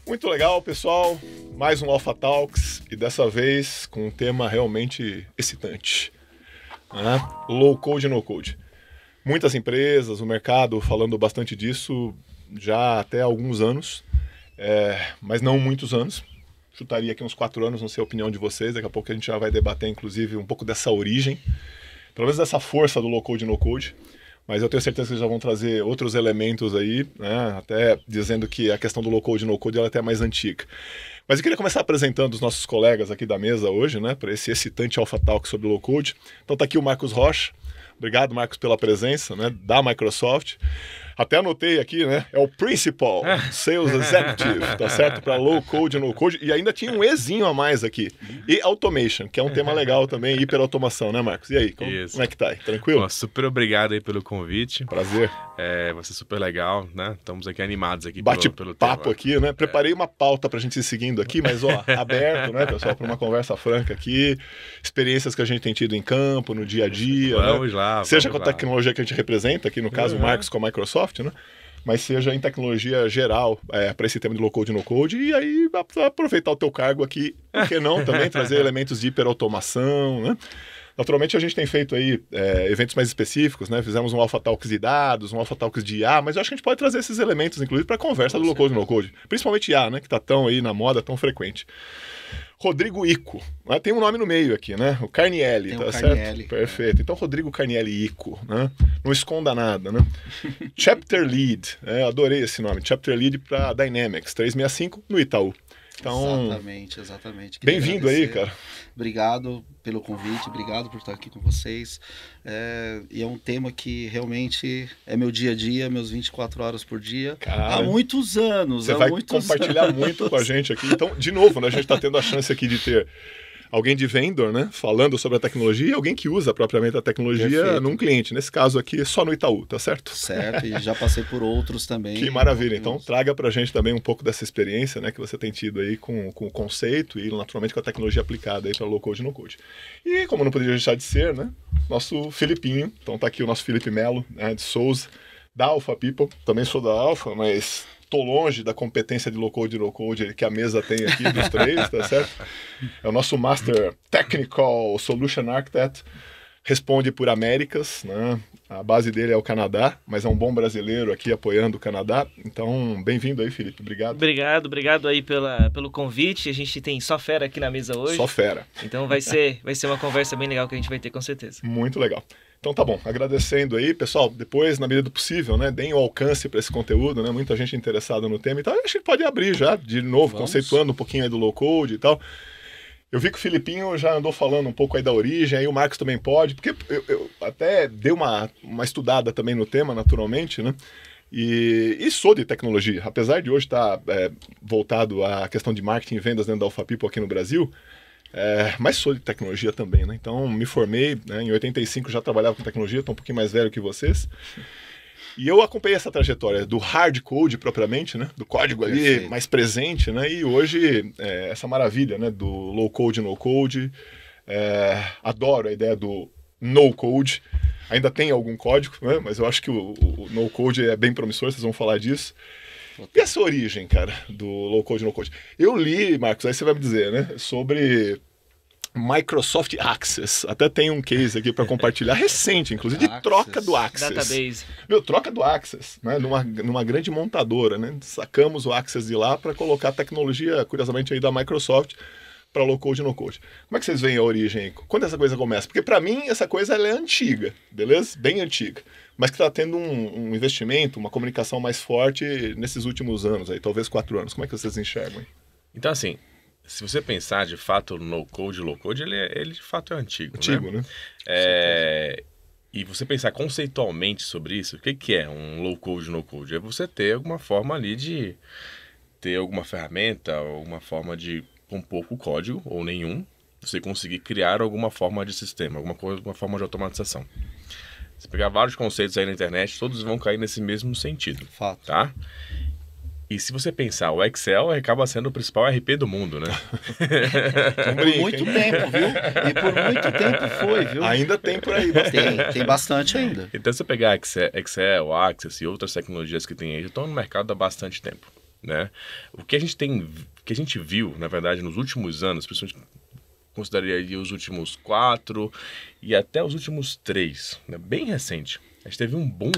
Muito legal, pessoal. Mais um Alpha Talks e dessa vez com um tema realmente excitante, né? Low Code e No Code. Muitas empresas, o mercado falando bastante disso já até há alguns anos, mas não muitos anos. Chutaria aqui uns 4 anos, não sei a opinião de vocês. Daqui a pouco a gente já vai debater, inclusive, um pouco dessa origem, pelo menos dessa força do Low Code e No Code. Mas eu tenho certeza que eles já vão trazer outros elementos aí, né? Até dizendo que a questão do Low Code e No Code ela é até mais antiga. Mas eu queria começar apresentando os nossos colegas aqui da mesa hoje, né? Para esse excitante Alpha Talk sobre Low Code. Então tá aqui o Marcos Rocha. Obrigado, Marcos, pela presença, né? Da Microsoft. Até anotei aqui, né? É o Principal Sales Executive, tá certo? Para Low Code e No Code. E ainda tinha um Ezinho a mais aqui. E Automation, que é um tema legal também, hiperautomação, né, Marcos? E aí, como é que tá aí? Tranquilo? Pô, super obrigado aí pelo convite. Prazer. Vai ser super legal, né? Estamos aqui animados aqui pelo papo tema. Aqui, né? Preparei uma pauta pra gente ir seguindo aqui, mas, ó, aberto, né, pessoal? Para uma conversa franca aqui. Experiências que a gente tem tido em campo, no dia a dia. Vamos né? lá. Seja com a tecnologia que a gente representa, aqui no caso o Marcos com a Microsoft, né? Mas seja em tecnologia geral para esse tema de low code e no code, e aí aproveitar o teu cargo aqui, por que não também trazer elementos de hiperautomação, né? Naturalmente a gente tem feito aí eventos mais específicos, né? Fizemos um Alpha Talks de dados, um Alpha Talks de IA, mas eu acho que a gente pode trazer esses elementos, inclusive, para a conversa do low code e no code, principalmente IA, né? Que está tão aí na moda, tão frequente. Rodrigo Ico, tem um nome no meio aqui, né? O Carnielli, tá certo? Perfeito. Então, Rodrigo Carnielli Ico, né? Não esconda nada, né? Chapter Lead, adorei esse nome. Chapter Lead para Dynamics 365 no Itaú. Então, exatamente. Bem-vindo aí, cara. Obrigado pelo convite, obrigado por estar aqui com vocês. E é um tema que realmente é meu dia a dia, meus 24 horas por dia. Cara, há muitos anos. Você vai compartilhar muito com a gente aqui. Então, de novo, né, a gente está tendo a chance aqui de ter alguém de vendor, né, falando sobre a tecnologia, e alguém que usa propriamente a tecnologia Perfeito. Num cliente. Nesse caso aqui, só no Itaú, tá certo? Certo, e já passei por outros também. Que maravilha. Então, traga pra gente também um pouco dessa experiência, né, que você tem tido aí com o conceito e, naturalmente, com a tecnologia aplicada aí para low code e no code. E, como não poderia deixar de ser, né, nosso Filipinho. Então, tá aqui o nosso Felipe Melo, né, de Souza, da Alpha People. Também sou da Alpha, mas estou longe da competência de low code e no code que a mesa tem aqui dos três, tá certo? É o nosso Master Technical Solution Architect, responde por Américas, né? A base dele é o Canadá, mas é um bom brasileiro aqui apoiando o Canadá. Então, bem-vindo aí, Felipe. Obrigado. Obrigado aí pelo convite. A gente tem só fera aqui na mesa hoje. Só fera. Então vai ser uma conversa bem legal que a gente vai ter com certeza. Muito legal. Então tá bom, agradecendo aí, pessoal, depois, na medida do possível, né, deem o alcance para esse conteúdo, né, muita gente interessada no tema e tal, a gente pode abrir já, de novo, conceituando um pouquinho aí do low code e tal. Eu vi que o Filipinho já andou falando um pouco aí da origem, aí o Marcos também pode, porque eu até dei uma estudada também no tema, naturalmente, né, e sou de tecnologia, apesar de hoje estar voltado à questão de marketing e vendas dentro da Alpha People aqui no Brasil, mas sou de tecnologia também, né? Então me formei, né, em 85, já trabalhava com tecnologia, estou um pouquinho mais velho que vocês. E eu acompanhei essa trajetória do hard code propriamente, né, do código ali Perfeito. mais presente, né, e hoje essa maravilha, né, do low code, no code. Adoro a ideia do no code. Ainda tem algum código, né, mas eu acho que o no code é bem promissor, vocês vão falar disso. E essa origem, cara, do low code e no code? Eu li, Marcos, aí você vai me dizer, né, sobre Microsoft Access. Até tem um case aqui para compartilhar, recente, inclusive, de troca do Access. Database. Troca do Access, né, numa grande montadora, né? Sacamos o Access de lá para colocar a tecnologia, curiosamente, aí da Microsoft para low code e no code. Como é que vocês veem a origem? Quando essa coisa começa? Porque para mim essa coisa ela é antiga, beleza? Bem antiga. Mas que está tendo um investimento, uma comunicação mais forte nesses últimos anos, aí, talvez 4 anos. Como é que vocês enxergam? Então, assim, se você pensar de fato no code, low code, ele de fato é antigo. Antigo, né? E você pensar conceitualmente sobre isso, o que é um low code, no code? É você ter alguma forma ali de ter alguma ferramenta, alguma forma de, com pouco código ou nenhum, você conseguir criar alguma forma de sistema, alguma forma de automatização. Se pegar vários conceitos aí na internet, todos vão cair nesse mesmo sentido. Fato. Tá? E se você pensar, o Excel acaba sendo o principal RP do mundo, né? Por muito tempo, viu? E por muito tempo foi, viu? Ainda tem por aí bastante. Tem bastante ainda. Então, se você pegar Excel, Access e outras tecnologias que tem aí, já estão no mercado há bastante tempo, né? O que a gente viu, na verdade, nos últimos anos, principalmente consideraria os últimos 4 e até os últimos 3, né? Bem recente. A gente teve um boom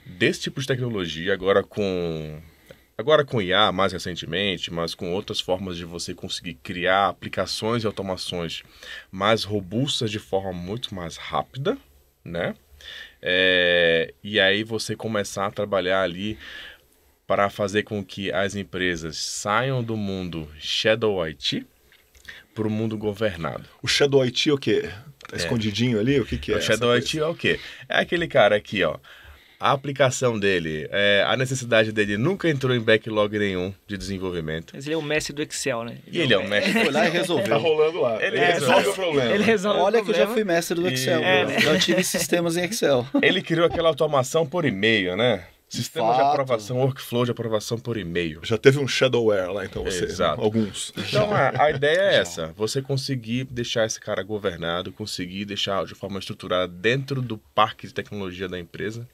desse tipo de tecnologia, agora com IA mais recentemente, mas com outras formas de você conseguir criar aplicações e automações mais robustas de forma muito mais rápida, né? E aí você começar a trabalhar ali para fazer com que as empresas saiam do mundo Shadow IT para o mundo governado. O Shadow IT é o quê? Tá escondidinho ali? O que é? O Shadow IT é o quê? É aquele cara aqui, ó. A aplicação dele, a necessidade dele nunca entrou em backlog nenhum de desenvolvimento. Mas ele é o mestre do Excel, né? Ele é o mestre. Foi lá e resolveu. Tá rolando lá. Ele resolve o problema. Ele resolve Olha o que eu problema. já fui mestre do Excel. Já tive sistemas em Excel. Ele criou aquela automação por e-mail, né? Sistema de fato. aprovação, workflow de aprovação por e-mail. Já teve um shadowware lá, então, você. Exato. Alguns. Então, a ideia é essa. Você conseguir deixar esse cara governado, conseguir deixar de forma estruturada dentro do parque de tecnologia da empresa.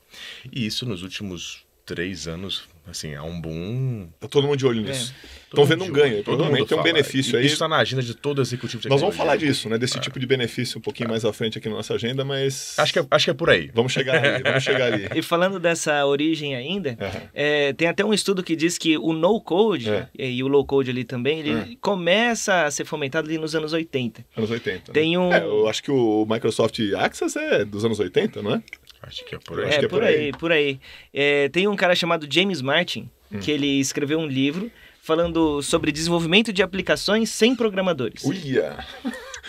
E isso nos últimos 3 anos, assim, há um boom. Tá todo mundo de olho nisso. Estão vendo um ganho. Provavelmente tem um benefício aí. Isso está na agenda de todo executivo de Nós tecnologia. vamos falar disso, né? Desse tipo de benefício um pouquinho mais à frente aqui na nossa agenda, mas... Acho que é por aí. Vamos chegar ali. E falando dessa origem ainda, Aham. tem até um estudo que diz que o no-code, e o low-code ali também, ele começa a ser fomentado ali nos anos 80. Anos 80. Tem um... eu acho que o Microsoft Access é dos anos 80, não é? Acho que é por aí. Acho que é por aí. Tem um cara chamado James Martin, que ele escreveu um livro falando sobre desenvolvimento de aplicações sem programadores. Uia!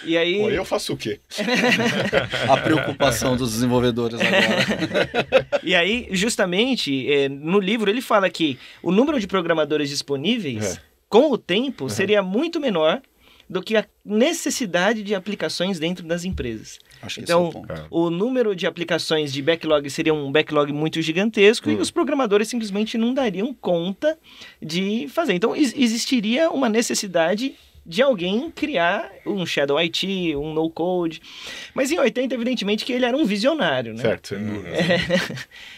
E aí... Pô, eu faço o quê? A preocupação dos desenvolvedores agora. E aí, justamente, no livro ele fala que o número de programadores disponíveis, com o tempo, seria muito menor do que a necessidade de aplicações dentro das empresas. Acho que Então, esse é o ponto. o número de aplicações de backlog seria um backlog muito gigantesco e os programadores simplesmente não dariam conta de fazer. Então, existiria uma necessidade de alguém criar um Shadow IT, um no-code. Mas em 80, evidentemente, que ele era um visionário, né? Certo, sem dúvida.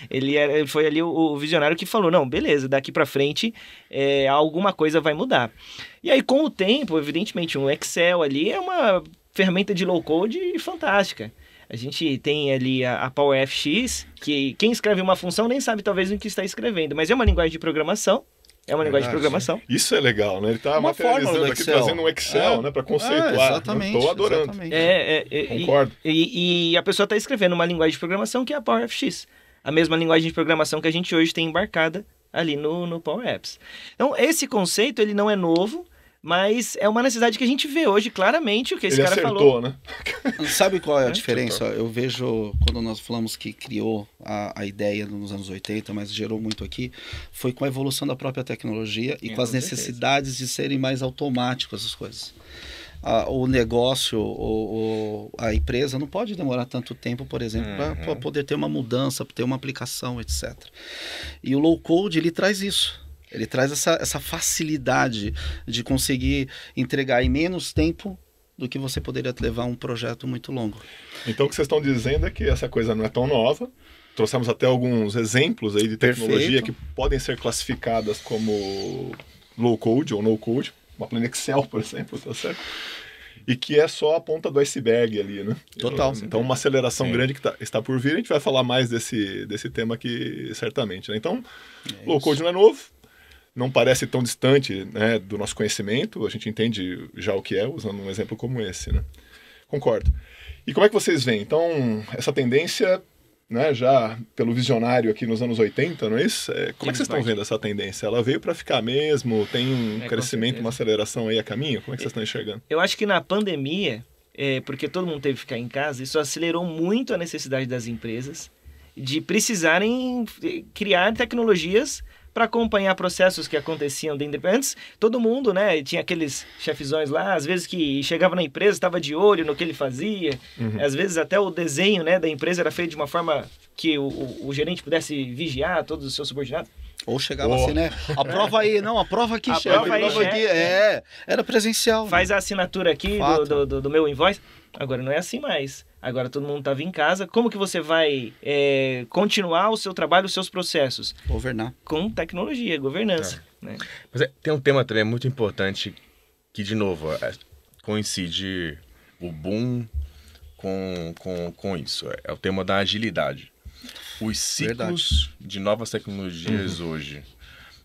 Ele foi ali o visionário que falou, não, beleza, daqui pra frente alguma coisa vai mudar. E aí, com o tempo, evidentemente, um Excel ali é uma ferramenta de low-code fantástica. A gente tem ali a PowerFX, que quem escreve uma função nem sabe talvez o que está escrevendo, mas é uma linguagem de programação. É uma linguagem de programação. Isso é legal, né? Ele tá Uma materializando fórmula do aqui, Excel. trazendo um Excel, né? Para conceituar. Exatamente. Eu tô adorando. Exatamente. Concordo. E a pessoa está escrevendo uma linguagem de programação que é a PowerFX. A mesma linguagem de programação que a gente hoje tem embarcada ali no Power Apps. Então, esse conceito, ele não é novo, mas é uma necessidade que a gente vê hoje claramente o que esse Ele cara acertou, falou. né? Sabe qual é a diferença? Eu vejo, quando nós falamos que criou a ideia nos anos 80, mas gerou muito aqui, foi com a evolução da própria tecnologia e com as necessidades de serem mais automáticas as coisas. O negócio, a empresa não pode demorar tanto tempo, por exemplo, para poder ter uma mudança, para ter uma aplicação, etc. E o low-code, ele traz isso. Ele traz essa facilidade de conseguir entregar em menos tempo do que você poderia levar um projeto muito longo. Então, o que vocês estão dizendo é que essa coisa não é tão nova. Trouxemos até alguns exemplos aí de tecnologia que podem ser classificadas como low-code ou no-code. Uma planilha Excel, por exemplo, tá certo? E que é só a ponta do iceberg ali, né? Total. Então, uma aceleração grande que está por vir. A gente vai falar mais desse tema aqui, certamente, né? Então, low-code não é novo. Não parece tão distante, né, do nosso conhecimento. A gente entende já o que é, usando um exemplo como esse, né? Concordo. E como é que vocês veem? Então, essa tendência, né, já pelo visionário aqui nos anos 80, não é isso? Como é que vocês estão vendo essa tendência? Ela veio para ficar mesmo? Tem um crescimento, uma aceleração aí a caminho? Como é que vocês estão enxergando? Eu acho que na pandemia, porque todo mundo teve que ficar em casa, isso acelerou muito a necessidade das empresas de precisarem criar tecnologias para acompanhar processos que aconteciam dentro. Antes, todo mundo, né, tinha aqueles chefezões lá, às vezes que chegava na empresa, estava de olho no que ele fazia, às vezes até o desenho, né, da empresa era feito de uma forma que o gerente pudesse vigiar todos os seus subordinados. Ou chegava assim, né? Aprova aí, não, aprova aqui, chefe. Aprova aí, Aprova aqui. Era presencial. Faz a assinatura aqui do meu invoice. Agora não é assim mais. Agora todo mundo estava em casa. Como que você vai continuar o seu trabalho, os seus processos? Governar. Com tecnologia, governança. Né? Mas tem um tema também muito importante que, de novo, coincide o boom com isso. É o tema da agilidade. Os ciclos de novas tecnologias hoje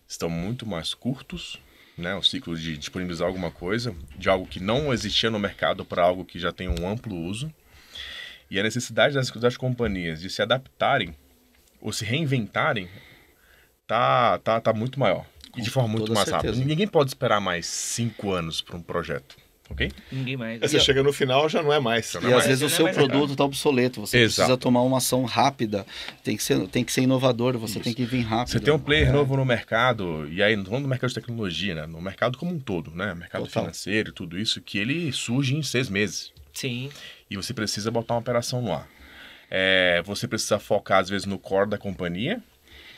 estão muito mais curtos, né? O ciclo de disponibilizar alguma coisa, de algo que não existia no mercado para algo que já tem um amplo uso. E a necessidade das companhias de se adaptarem ou se reinventarem tá muito maior. E de forma muito mais rápida. Ninguém pode esperar mais 5 anos para um projeto. Ok? Ninguém mais. Você chega no final, já não é mais. Às vezes o seu produto está obsoleto. Você precisa tomar uma ação rápida. Tem que ser inovador. Você tem que vir rápido. Você tem um player novo no mercado. E aí, não no mercado de tecnologia, né? No mercado como um todo, né? Mercado financeiro, tudo isso, que ele surge em 6 meses. Sim. E você precisa botar uma operação no ar. Você precisa focar, às vezes, no core da companhia.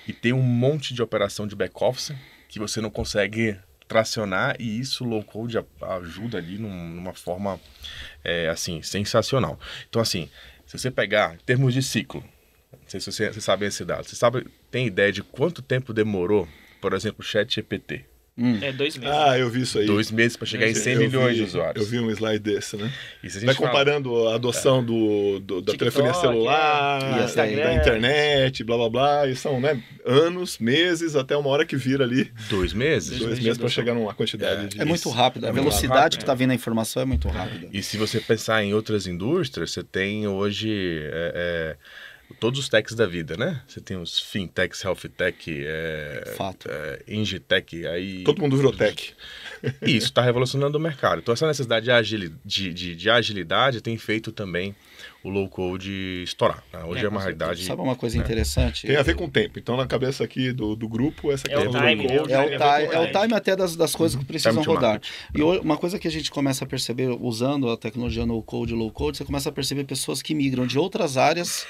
E tem um monte de operação de back-office que você não consegue tracionar, e isso o low-code ajuda ali numa forma, assim, sensacional. Então, assim, se você pegar em termos de ciclo, não sei se você sabe esse dado, tem ideia de quanto tempo demorou, por exemplo, o ChatGPT? 2 meses. Eu vi isso aí. 2 meses para chegar em 100 milhões de usuários. Eu vi um slide desse, né? E se a gente comparando a adoção da telefonia celular, da internet, blá blá blá, e são, né, anos, meses, até uma hora que vira ali. 2 meses? 2 meses para chegar numa quantidade de... É muito rápido. A velocidade que está vindo a informação é muito rápida. E se você pensar em outras indústrias, você tem hoje... todos os techs da vida, né? Você tem os fintechs, health tech, ingtech, aí... Todo mundo virou tech. E isso está revolucionando o mercado. Então, essa necessidade de agilidade tem feito também o low-code estourar. Né? Hoje é uma realidade... Sabe uma coisa interessante? Tem a ver com o tempo. Então, na cabeça aqui do grupo, essa questão do low-code... É o time até das coisas que precisam rodar. E uma coisa que a gente começa a perceber, usando a tecnologia no-code e low-code, você começa a perceber pessoas que migram de outras áreas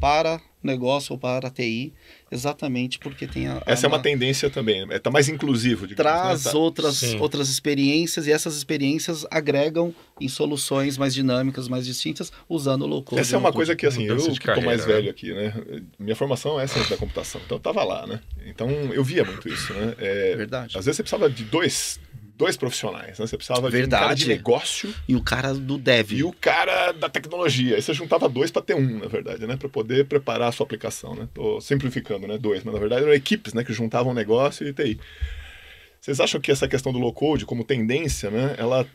para negócio ou para a TI, exatamente porque tem essa é uma tendência também, está mais inclusivo, digamos, traz outras experiências, e essas experiências agregam em soluções mais dinâmicas, mais distintas, usando o low-code. Essa é uma coisa que, assim, eu que estou mais velho aqui, né? Minha formação é ciência da computação, então eu estava lá, né? Então eu via muito isso, né? Verdade. Às vezes você precisava de dois profissionais, né? Você precisava de um cara de negócio e o cara do dev. E o cara da tecnologia. Aí você juntava 2 para ter um, na verdade, né? Para poder preparar a sua aplicação, né? Tô simplificando, né? 2, mas na verdade eram equipes, né? Que juntavam negócio e TI. Vocês acham que essa questão do low-code como tendência, né? Ela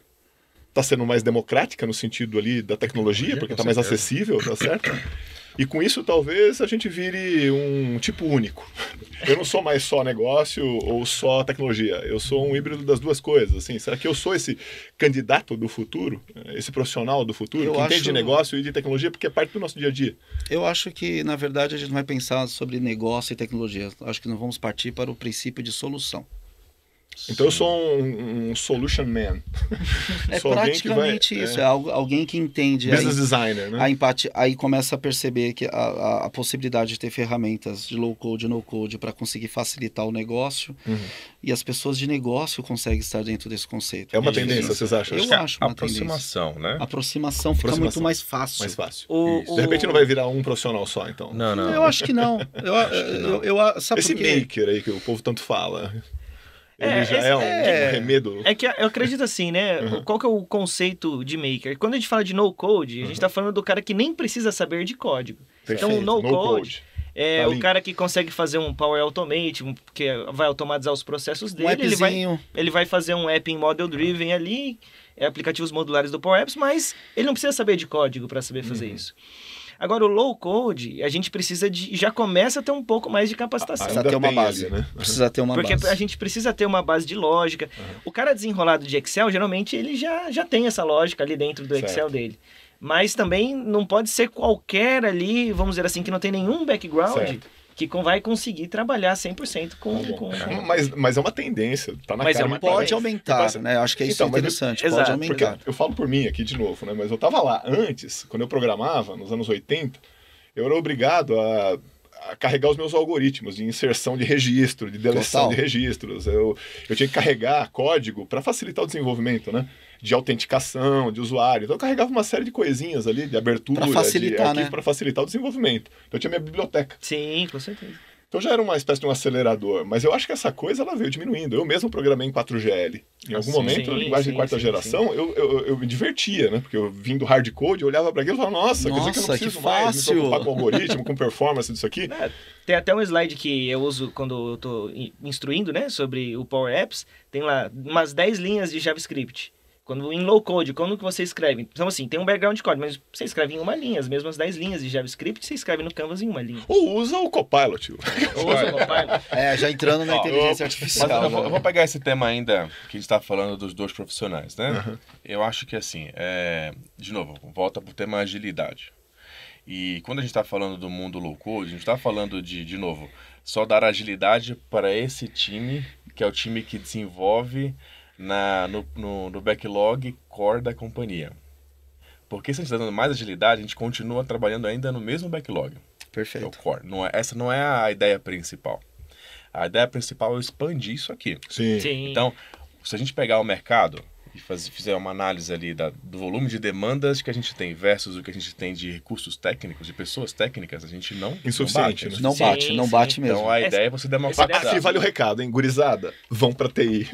está sendo mais democrática no sentido ali da tecnologia, porque está mais acessível, tá certo? E com isso, talvez, a gente vire um tipo único. Eu não sou mais só negócio ou só tecnologia. Eu sou um híbrido das duas coisas. Assim, será que eu sou esse candidato do futuro? Esse profissional do futuro? Que entende de negócio e de tecnologia, porque é parte do nosso dia a dia. Eu acho que, na verdade, a gente não vai pensar sobre negócio e tecnologia. Acho que nós vamos partir para o princípio de solução. Então eu sou um solution man. É praticamente isso. É alguém que entende. Business designer, né? A empatia, aí começa a perceber que a possibilidade de ter ferramentas de low-code e no-code para conseguir facilitar o negócio. E as pessoas de negócio conseguem estar dentro desse conceito. É uma tendência, vocês acham? Eu acho uma aproximação, tendência. Né? Aproximação fica muito mais fácil. Mais fácil. De repente não vai virar um profissional só, então. Não. Eu acho que não. Sabe esse maker aí que o povo tanto fala... Ele já é um remedo. É que eu acredito assim, né? Qual que é o conceito de maker? Quando a gente fala de no-code, a gente tá falando do cara que nem precisa saber de código. Perfeito. Então, o no-code é o cara que consegue fazer um Power Automate, que vai automatizar os processos dele. Ele vai fazer um app em Model Driven ali, aplicativos modulares do Power Apps, mas ele não precisa saber de código para saber fazer isso. Agora, o low-code, a gente precisa já começa a ter um pouco mais de capacitação. Precisa ter uma base, né? Precisa ter uma base. Porque a gente precisa ter uma base de lógica. O cara desenrolado de Excel, geralmente, ele já tem essa lógica ali dentro do Excel dele. Mas também não pode ser qualquer ali, vamos dizer assim, que não tem nenhum background... que vai conseguir trabalhar 100% com... Mas é uma tendência, tá na cara. Mas pode aumentar, né? Acho que é isso interessante, pode aumentar. Eu falo por mim aqui de novo, né? Mas eu tava lá antes, quando eu programava, nos anos 80, eu era obrigado a carregar os meus algoritmos de inserção de registro, de deleção de registros. Eu tinha que carregar código para facilitar o desenvolvimento, né? De autenticação, de usuário. Então eu carregava uma série de coisinhas ali, de abertura, pra facilitar, de arquivo, para facilitar o desenvolvimento. Então eu tinha minha biblioteca. Sim, com certeza. Então já era uma espécie de um acelerador, mas eu acho que essa coisa ela veio diminuindo. Eu mesmo programei em 4GL. Em algum momento, a linguagem de quarta geração, eu me divertia, né? Porque eu vim do hardcode, eu olhava para aquilo e falava, nossa, quer dizer que eu não preciso mais me preocupar com algoritmo, com performance disso aqui. Tem até um slide que eu uso quando eu estou instruindo, né, sobre o Power Apps, tem lá umas 10 linhas de JavaScript. Quando em low code, como que você escreve? Então, assim, tem um background de código, mas você escreve em uma linha, as mesmas 10 linhas de JavaScript, você escreve no Canvas em uma linha. Ou usa o Copilot. Ou usa o Copilot. Já entrando na inteligência artificial. Mas eu vou pegar esse tema ainda, que a gente está falando dos dois profissionais, né? Uhum. Eu acho que, assim, de novo, volta para o tema agilidade. E quando a gente está falando do mundo low code, a gente está falando de novo, só dar agilidade para esse time, que é o time que desenvolve no backlog core da companhia. Porque se a gente está dando mais agilidade, a gente continua trabalhando ainda no mesmo backlog. Perfeito. Que é o core. Essa não é a ideia principal. A ideia principal é expandir isso aqui. Sim. Então, se a gente pegar o mercado e fizer uma análise ali do volume de demandas que a gente tem versus o que a gente tem de recursos técnicos, de pessoas técnicas, a gente não insuficiente, bate. Não bate mesmo. Então a ideia é você democratizar. Aqui vale o recado, hein? Gurizada, vão pra TI.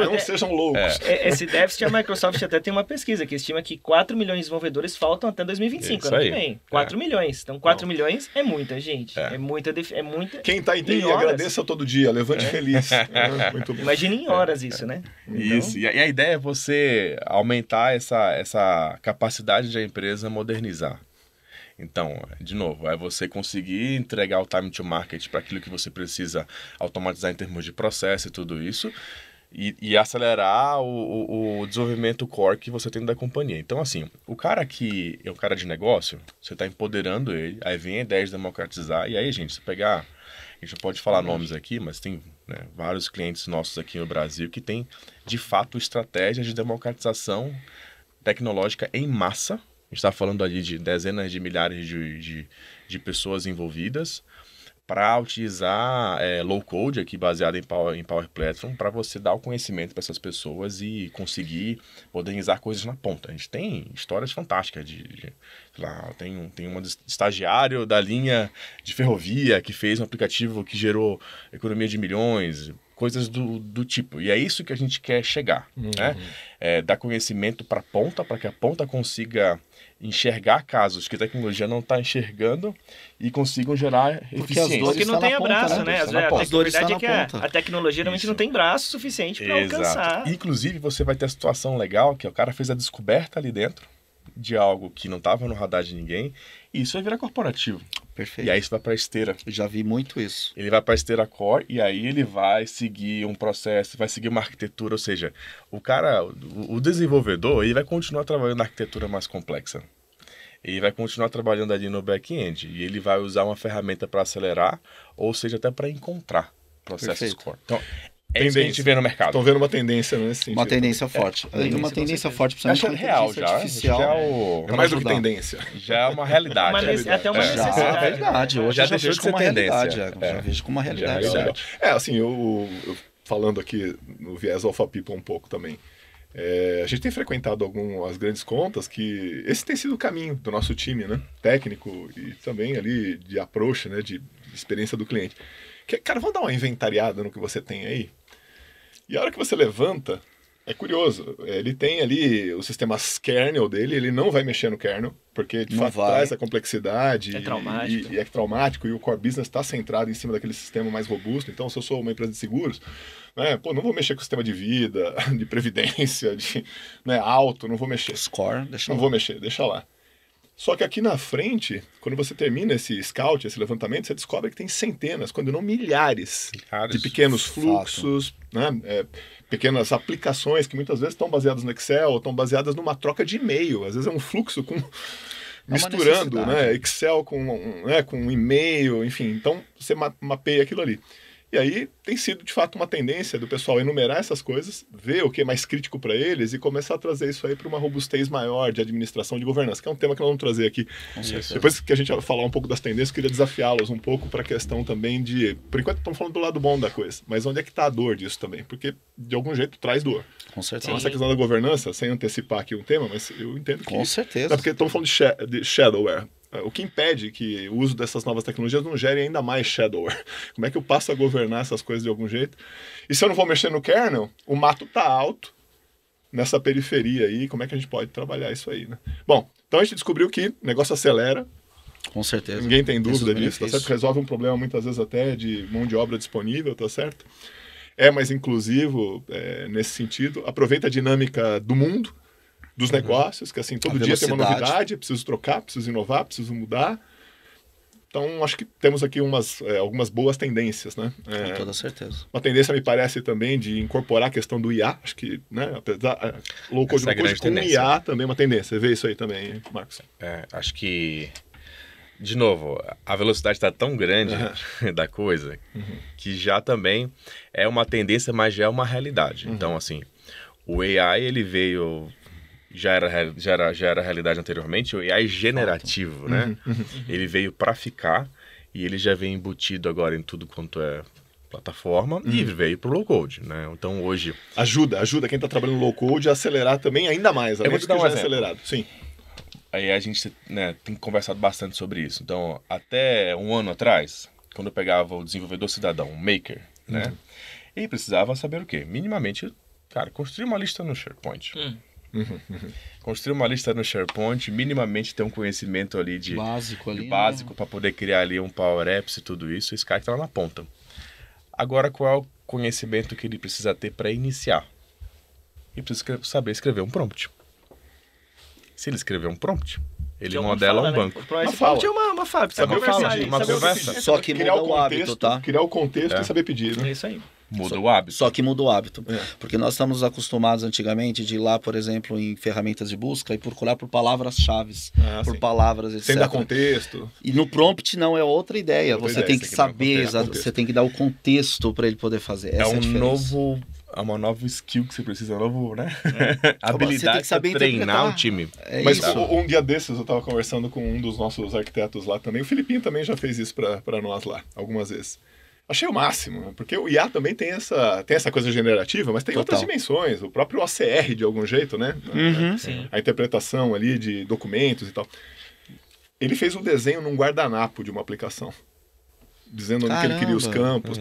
Não sejam loucos. Esse déficit, a Microsoft até tem uma pesquisa que estima que 4 milhões de desenvolvedores faltam até 2025, ano que vem. 4 milhões. Então 4 milhões é muita gente. É muita. Quem tá em TI, agradeça todo dia, levante feliz. Muito bom. Imagine em horas isso, né? Então... Isso, e a ideia é você aumentar essa capacidade da empresa modernizar. Então, de novo, é você conseguir entregar o time to market para aquilo que você precisa automatizar em termos de processo e tudo isso, e acelerar o desenvolvimento core que você tem da companhia. Então, assim, o cara que é um cara de negócio, você está empoderando ele, aí vem a ideia de democratizar, e aí, gente, se pegar... A gente não pode falar nomes aqui, mas tem vários clientes nossos aqui no Brasil que têm, de fato, estratégias de democratização tecnológica em massa. A gente está falando ali de dezenas de milhares de pessoas envolvidas para utilizar low code aqui baseado em Power Platform para você dar o conhecimento para essas pessoas e conseguir modernizar coisas na ponta. A gente tem histórias fantásticas sei lá, tem um estagiário da linha de ferrovia que fez um aplicativo que gerou economia de milhões, coisas do tipo. E é isso que a gente quer chegar, né? Dar conhecimento para a ponta, para que a ponta consiga enxergar casos que a tecnologia não está enxergando e consigam gerar eficiência. Porque não tem abraço, né? A verdade é que a tecnologia realmente não tem braço suficiente para alcançar. Inclusive, você vai ter a situação legal que o cara fez a descoberta ali dentro de algo que não estava no radar de ninguém, e isso vai virar corporativo. Perfeito. E aí isso vai para a esteira. Eu já vi muito isso. Ele vai para a esteira core e aí ele vai seguir um processo, vai seguir uma arquitetura, ou seja, o desenvolvedor, ele vai continuar trabalhando na arquitetura mais complexa. Ele vai continuar trabalhando ali no back-end e ele vai usar uma ferramenta para acelerar, ou seja, até para encontrar processos core. Então, isso que a gente vê no mercado. Estão vendo uma tendência nesse sentido. Uma tendência forte. Uma tendência forte, principalmente com a inteligência artificial. É mais do que tendência. Já é uma realidade. É até uma necessidade. É verdade. Hoje já eu já deixou vejo de ser como uma realidade. Já vejo como uma realidade. Assim, eu falando aqui no viés Alpha People um pouco também. A gente tem frequentado algumas grandes contas que esse tem sido o caminho do nosso time, né? Técnico e também ali de approach, né? De experiência do cliente. Cara, vamos dar uma inventariada no que você tem aí? E a hora que você levanta, é curioso, ele tem ali os sistemas kernel dele, ele não vai mexer no kernel, porque de fato traz a complexidade. É traumático. E é traumático, e o core business está centrado em cima daquele sistema mais robusto. Então, se eu sou uma empresa de seguros, não vou mexer com o sistema de vida, de previdência, auto, não vou mexer. Score, vou mexer, deixa lá. Só que aqui na frente, quando você termina esse scout, esse levantamento, você descobre que tem centenas, quando não milhares de pequenos fluxos, pequenas aplicações que muitas vezes estão baseadas no Excel, ou estão baseadas numa troca de e-mail. Às vezes é um fluxo misturando Excel com e-mail, enfim. Então, você mapeia aquilo ali. E aí tem sido, de fato, uma tendência do pessoal enumerar essas coisas, ver o que é mais crítico para eles e começar a trazer isso aí para uma robustez maior de administração de governança, que é um tema que nós vamos trazer aqui. Depois que a gente vai falar um pouco das tendências, eu queria desafiá-los um pouco para a questão também de... Por enquanto, estamos falando do lado bom da coisa, mas onde é que está a dor disso também? Porque, de algum jeito, traz dor. Com certeza. Então, essa questão da governança, sem antecipar aqui um tema, mas eu entendo que... Com certeza. É porque estamos falando de shadowware. O que impede que o uso dessas novas tecnologias não gere ainda mais shadowware? Como é que eu passo a governar essas coisas de algum jeito? E se eu não vou mexer no kernel, o mato está alto nessa periferia aí, como é que a gente pode trabalhar isso aí, né? Bom, então a gente descobriu que o negócio acelera. Com certeza. Ninguém tem dúvida disso, tá certo? Resolve um problema muitas vezes até de mão de obra disponível, tá certo? É mais inclusivo nesse sentido. Aproveita a dinâmica do mundo, dos negócios, que assim, todo dia tem uma novidade, preciso trocar, preciso inovar, preciso mudar. Então, acho que temos aqui algumas boas tendências, né? Com toda certeza. Uma tendência, me parece, também de incorporar a questão do IA. Acho que, né, apesar low code, no code com IA também é uma tendência. Você vê isso aí também, Marcos? Acho que, de novo, a velocidade está tão grande da coisa que já também é uma tendência, mas já é uma realidade. Então, assim, o AI, ele veio... Já era realidade anteriormente, o AI generativo, né? Ele veio para ficar e ele já vem embutido agora em tudo quanto é plataforma e veio para o low code, né? Então hoje... Ajuda quem está trabalhando no low code a acelerar também ainda mais. Eu vou te dar um exemplo. Acelerado. Sim. Aí a gente tem conversado bastante sobre isso. Então, até um ano atrás, quando eu pegava o desenvolvedor cidadão, o maker, né? Ele precisava saber o quê? Minimamente, cara, construir uma lista no SharePoint. Construir uma lista no SharePoint, minimamente ter um conhecimento ali de básico para poder criar ali um Power Apps e tudo isso. Esse cara está lá na ponta. Agora, qual é o conhecimento que ele precisa ter para iniciar? Ele precisa saber escrever um prompt. Se ele escrever um prompt, ele modela um banco. Uma prompt é uma fala. Uma conversa. Só que muda o hábito, tá? Criar o contexto e saber pedir, né? É isso aí. Muda o hábito. Só que muda o hábito. Porque nós estamos acostumados antigamente de ir lá, por exemplo, em ferramentas de busca e procurar por palavras-chave, por palavras, etc. Sem dar contexto. E no prompt não é outra ideia. Você tem que saber, você tem que dar o contexto para ele poder fazer. Essa É uma nova skill que você precisa, né? Habilidade para treinar o time. Mas um dia desses eu estava conversando com um dos nossos arquitetos lá também. O Filipinho também já fez isso para nós lá, algumas vezes. Achei o máximo, porque o IA também tem essa coisa generativa, mas tem outras dimensões. O próprio OCR, de algum jeito, né? A interpretação ali de documentos e tal. Ele fez um desenho num guardanapo de uma aplicação, dizendo onde que ele queria os campos,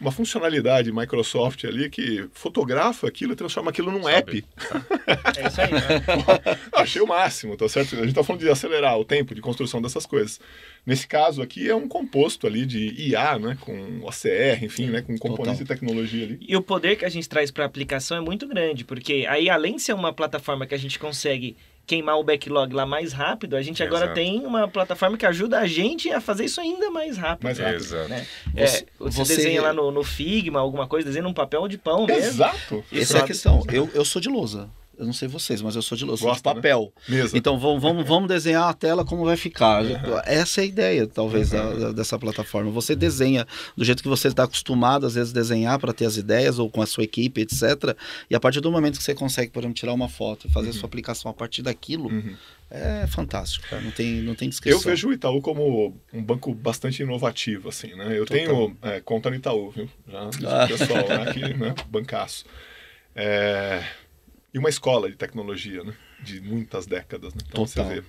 uma funcionalidade Microsoft ali que fotografa aquilo e transforma aquilo num app. É isso aí, né? Achei o máximo, tá certo? A gente tá falando de acelerar o tempo de construção dessas coisas. Nesse caso aqui é um composto ali de IA, né? Com OCR, enfim, né? Com componentes de tecnologia ali. E o poder que a gente traz para a aplicação é muito grande, porque aí além de ser uma plataforma que a gente consegue queimar o backlog lá mais rápido, a gente agora tem uma plataforma que ajuda a gente a fazer isso ainda mais rápido. Mais rápido. Exato. Né? Você desenha lá no Figma, alguma coisa, desenha num papel de pão mesmo. Exato. Essa é a questão. Eu sou de lousa. Eu não sei vocês, mas eu sou de lousa, sou de papel. Né? Então vamos desenhar a tela como vai ficar. Essa é a ideia, talvez, dessa plataforma. Você desenha do jeito que você está acostumado, às vezes, desenhar para ter as ideias, ou com a sua equipe, etc. E a partir do momento que você consegue, por exemplo, tirar uma foto e fazer a sua aplicação a partir daquilo, é fantástico, cara. Não tem descrição. Eu vejo o Itaú como um banco bastante inovativo, assim, né? Eu tenho conta no Itaú, viu? Já pessoal lá aqui, né? Bancaço. E uma escola de tecnologia, né? De muitas décadas, né? Então você vê.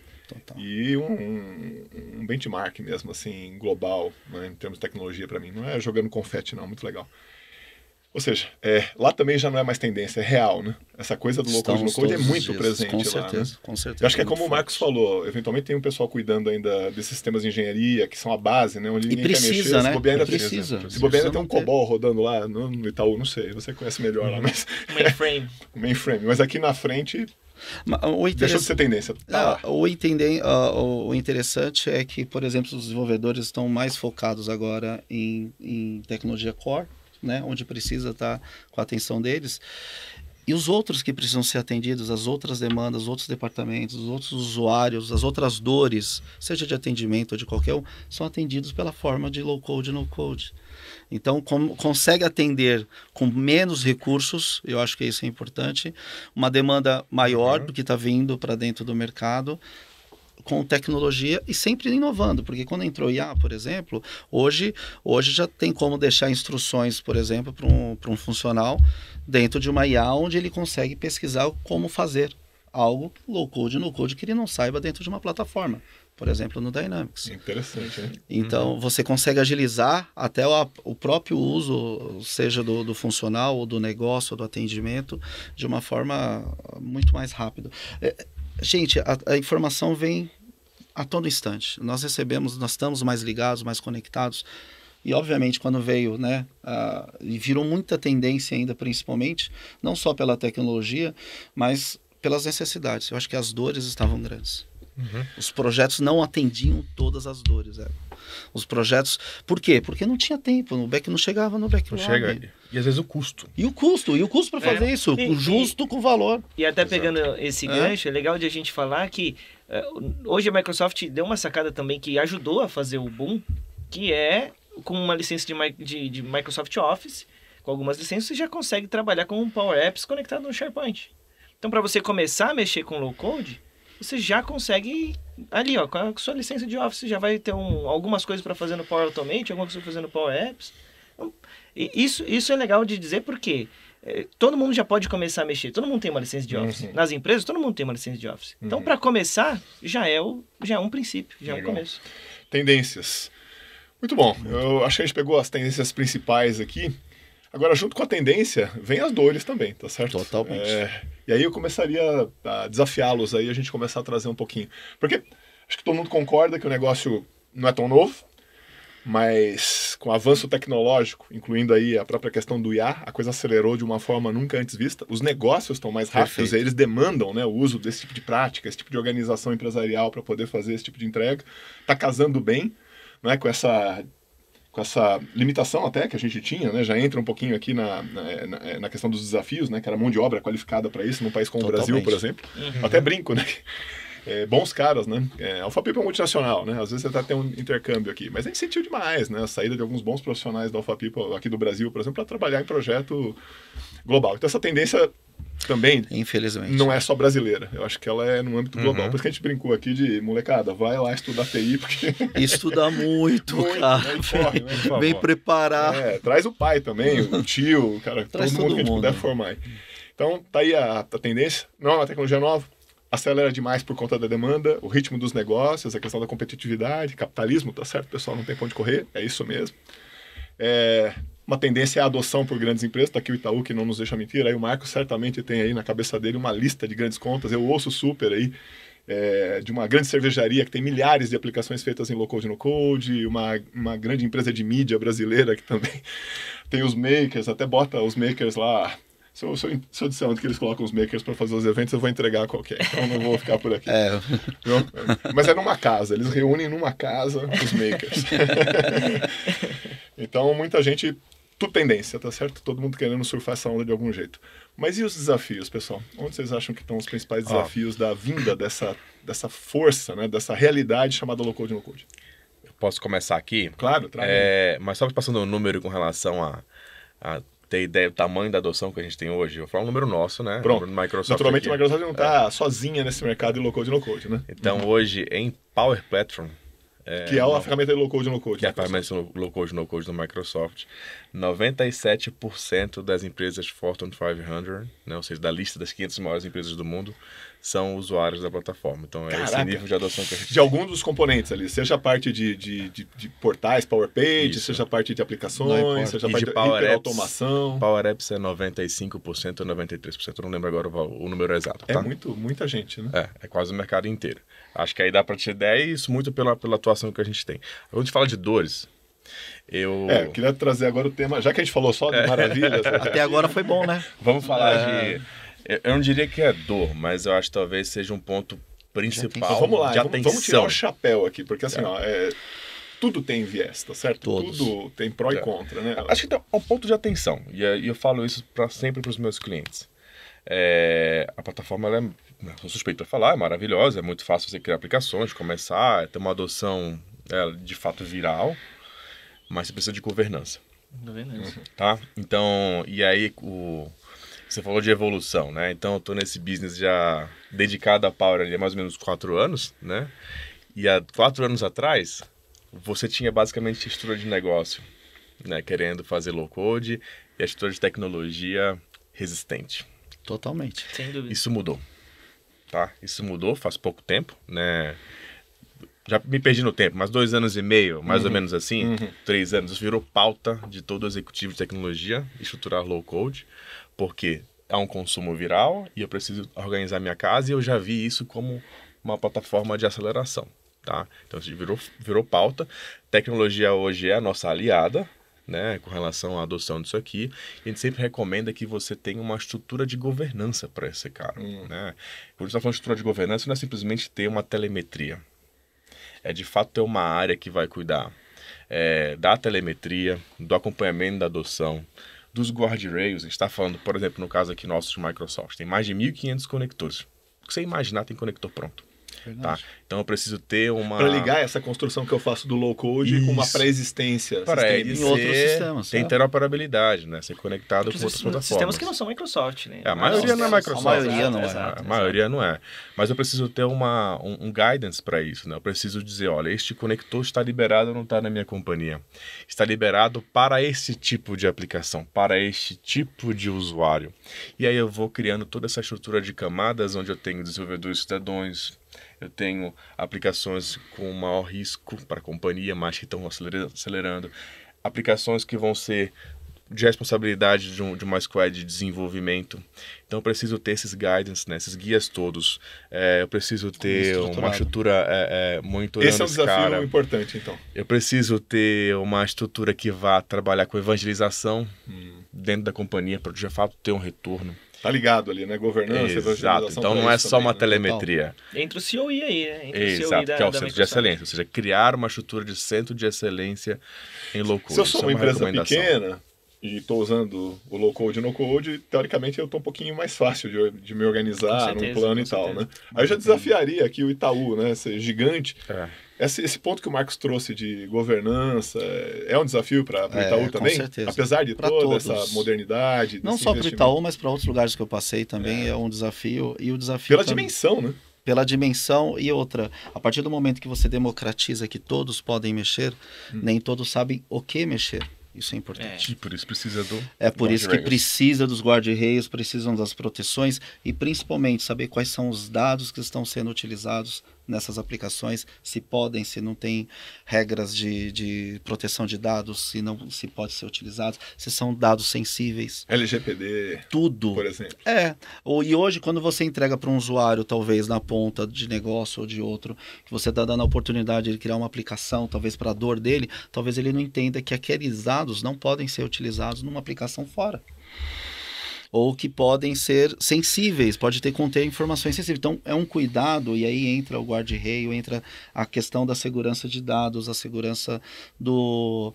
E um benchmark mesmo, assim, global, né? Em termos de tecnologia para mim. Não é jogando confete, não. Muito legal. Ou seja, lá também já não é mais tendência, é real, né? Essa coisa do low-code no-code é muito presente com certeza, lá, né? Com certeza. Eu acho que é como o Marcos falou, eventualmente tem um pessoal cuidando ainda desses sistemas de engenharia, que são a base, né? Onde ninguém quer mexer. Né? Se bobear ainda tem um COBOL rodando lá no Itaú, não sei, você conhece melhor lá, mas... Mainframe. Mas aqui na frente... Deixou de ser tendência. O interessante é que, por exemplo, os desenvolvedores estão mais focados agora em tecnologia core, né, onde precisa estar com a atenção deles. E os outros que precisam ser atendidos, as outras demandas, os outros departamentos, os outros usuários, as outras dores, seja de atendimento ou de qualquer um, são atendidos pela forma de low-code e no-code. Então, consegue atender com menos recursos, eu acho que isso é importante, uma demanda maior do que está vindo para dentro do mercado, com tecnologia e sempre inovando, porque quando entrou IA, por exemplo, hoje já tem como deixar instruções, por exemplo, para um funcional dentro de uma IA, onde ele consegue pesquisar como fazer algo low-code, no-code, que ele não saiba dentro de uma plataforma, por exemplo, no Dynamics. Interessante, hein? Então, você consegue agilizar até o próprio uso, seja do funcional, ou do negócio, ou do atendimento, de uma forma muito mais rápida. Gente, a informação vem a todo instante. Nós estamos mais ligados, mais conectados. E, obviamente, quando veio, né, e virou muita tendência ainda, principalmente, não só pela tecnologia, mas pelas necessidades. Eu acho que as dores estavam grandes. Os projetos não atendiam todas as dores. Os projetos... Por quê? Porque não tinha tempo. Não chegava no backlog. Não chega. E às vezes o custo. E o custo para fazer isso. Justo com o valor. E até pegando esse gancho, é legal de a gente falar que hoje a Microsoft deu uma sacada também que ajudou a fazer o boom, que é com uma licença de Microsoft Office, com algumas licenças, você já consegue trabalhar com Power Apps conectado no SharePoint. Então, para você começar a mexer com low-code, você já consegue ali, ó, com a sua licença de Office, já vai ter algumas coisas para fazer no Power Automate, algumas coisas para fazer no Power Apps. Então, isso é legal de dizer porque todo mundo já pode começar a mexer, todo mundo tem uma licença de Office. Nas empresas, todo mundo tem uma licença de Office. Então, para começar, já é um princípio, já é um começo. Tendências. Muito bom. Eu acho que a gente pegou as tendências principais aqui. Agora, junto com a tendência, vem as dores também, tá certo? Totalmente. E aí eu começaria a desafiá-los aí, a gente começar a trazer um pouquinho. Porque acho que todo mundo concorda que o negócio não é tão novo, mas com o avanço tecnológico, incluindo aí a própria questão do IA, a coisa acelerou de uma forma nunca antes vista. Os negócios estão mais rápidos, eles demandam, né, o uso desse tipo de prática, esse tipo de organização empresarial para poder fazer esse tipo de entrega. Está casando bem, né, com essa limitação até que a gente tinha, né? Já entra um pouquinho aqui na questão dos desafios, né? Que era mão de obra qualificada para isso, num país como o Brasil, por exemplo. Até brinco, né? Bons caras, né? A Alphapipa é multinacional, né? Às vezes você até tem um intercâmbio aqui, mas a gente sentiu demais, né? A saída de alguns bons profissionais da Alphapipa aqui do Brasil, por exemplo, para trabalhar em projeto global. Então essa tendência também, infelizmente, não é só brasileira. Eu acho que ela é no âmbito global. Por isso que a gente brincou aqui de molecada, vai lá estudar TI, porque... Estuda muito, cara. Vem preparar. Traz o pai também, o tio, cara, traz todo mundo que a gente puder formar. Então, tá aí a tendência. Não é uma tecnologia nova, acelera demais por conta da demanda, o ritmo dos negócios, a questão da competitividade, capitalismo, tá certo, pessoal, não tem pra onde correr, é isso mesmo. Uma tendência é a adoção por grandes empresas, tá aqui o Itaú, que não nos deixa mentir, aí o Marco certamente tem aí na cabeça dele uma lista de grandes contas, eu ouço super aí, de uma grande cervejaria que tem milhares de aplicações feitas em low-code e no-code, uma grande empresa de mídia brasileira que também tem os makers, até bota os makers lá. Se eu disser onde que eles colocam os makers para fazer os eventos, eu vou entregar qualquer, então não vou ficar por aqui. Mas é numa casa, eles reúnem numa casa os makers. Então, muita gente, tudo tendência, tá certo? Todo mundo querendo surfar essa onda de algum jeito. Mas e os desafios, pessoal? Onde vocês acham que estão os principais desafios da vinda dessa força, né? Dessa realidade chamada low-code e no-code? Eu posso começar aqui? Claro, traga. Mas só passando um número com relação a ter ideia do tamanho da adoção que a gente tem hoje. Eu vou falar um número nosso, né? Pronto. Número do Microsoft. Naturalmente, a Microsoft não está sozinha nesse mercado de low-code e no-code, né? Então, hoje, em Power Platform... que é a ferramenta de low-code e no-code. Que é a ferramenta de low-code e no-code do Microsoft. 97% das empresas Fortune 500, né, ou seja, da lista das 500 maiores empresas do mundo, são usuários da plataforma. Então, é esse nível de adoção que a gente... De alguns dos componentes ali, seja a parte de portais, Power Page, seja a parte de aplicações, seja a parte de hiperautomação. Power Apps é 95% ou 93%, eu não lembro agora o número exato. Tá? É muita gente, né? É quase o mercado inteiro. Acho que aí dá para ter ideia e isso muito pela atuação que a gente tem. Quando a gente fala de dores, eu queria trazer agora o tema, já que a gente falou só de maravilhas. Até agora foi bom, né? Vamos falar de... Eu não diria que é dor, mas eu acho que talvez seja um ponto principal vamos lá, de atenção. Vamos tirar o chapéu aqui, porque assim, tudo tem viés, tá certo? Todos. Tudo tem pró e contra, né? Acho que tem um ponto de atenção, e eu falo isso sempre para os meus clientes. A plataforma, ela sou suspeito para falar, é maravilhosa, é muito fácil você criar aplicações, começar, ter uma adoção de fato viral, mas você precisa de governança. Tá? Então, e aí você falou de evolução, né? Então eu tô nesse business já dedicado a Power ali há mais ou menos 4 anos, né? E há 4 anos atrás, você tinha basicamente a estrutura de negócio, né? Querendo fazer low code e a estrutura de tecnologia resistente. Totalmente. Sem dúvida. Isso mudou, tá? Isso mudou faz pouco tempo, né? Já me perdi no tempo, mas 2 anos e meio, mais ou menos assim, 3 anos, isso virou pauta de todo executivo de tecnologia, estruturar low code, porque há um consumo viral e eu preciso organizar minha casa e eu já vi isso como uma plataforma de aceleração, tá? Então isso virou pauta. Tecnologia hoje é a nossa aliada, né, com relação à adoção disso aqui. A gente sempre recomenda que você tenha uma estrutura de governança para esse cara, né? Quando você está falando de estrutura de governança, não é simplesmente ter uma telemetria. É de fato ter uma área que vai cuidar da telemetria, do acompanhamento da adoção, dos guardrails. A gente está falando, por exemplo, no caso aqui nosso de Microsoft, tem mais de 1.500 conectores. O que você imaginar tem conector pronto. Tá? Então eu preciso ter uma... Para ligar essa construção que eu faço do low code com uma pré-existência. Para ele em outros sistemas. Tem interoperabilidade, né? Ser conectado com outras plataformas. Sistemas que não são Microsoft, né? A maioria não é Microsoft. A maioria não é. A maioria não é. Mas eu preciso ter um guidance para isso, né? Eu preciso dizer, olha, este conector está liberado ou não está na minha companhia. Está liberado para esse tipo de aplicação, para este tipo de usuário. E aí eu vou criando toda essa estrutura de camadas onde eu tenho desenvolvedores cidadãos, eu tenho aplicações com maior risco para a companhia, mas que estão acelerando. Aplicações que vão ser de responsabilidade de uma squad de desenvolvimento. Então eu preciso ter esses guidance, né, esses guias todos. Eu preciso ter uma estrutura monitorando esse é um desafio importante, então. Eu preciso ter uma estrutura que vá trabalhar com evangelização dentro da companhia, para de fato ter um retorno. Tá ligado ali, né? Governança, exato. Então não é só também, uma né? telemetria. Entre o COE aí, né? Entre Exato, o COE que é o centro de excelência. Ou seja, criar uma estrutura de centro de excelência em low code. Se eu sou uma empresa pequena e estou usando o low code e no code, teoricamente eu estou um pouquinho mais fácil de me organizar num plano e tal, né? Aí eu já desafiaria aqui o Itaú, né? Ser gigante. Esse ponto que o Marcos trouxe de governança é um desafio para o Itaú também? Com certeza. Apesar de toda essa modernidade. Não só para o Itaú, mas para outros lugares que eu passei também é um desafio. E o desafio pela também, dimensão, né? Pela dimensão e outra. A partir do momento que você democratiza que todos podem mexer, nem todos sabem o que mexer. Isso é importante. E por isso precisa do... É por isso que precisa dos guarda-reios, precisam das proteções e principalmente saber quais são os dados que estão sendo utilizados nessas aplicações, se podem, se não tem regras de proteção de dados, se pode ser utilizado, se são dados sensíveis. LGPD, tudo. Por exemplo. E hoje, quando você entrega para um usuário, talvez na ponta de negócio ou de outro, que você está dando a oportunidade de criar uma aplicação, talvez para a dor dele, talvez ele não entenda que aqueles dados não podem ser utilizados numa aplicação fora. Ou que podem ser sensíveis, pode conter informações sensíveis. Então, é um cuidado, e aí entra o guarda-reio, entra a questão da segurança de dados, a segurança do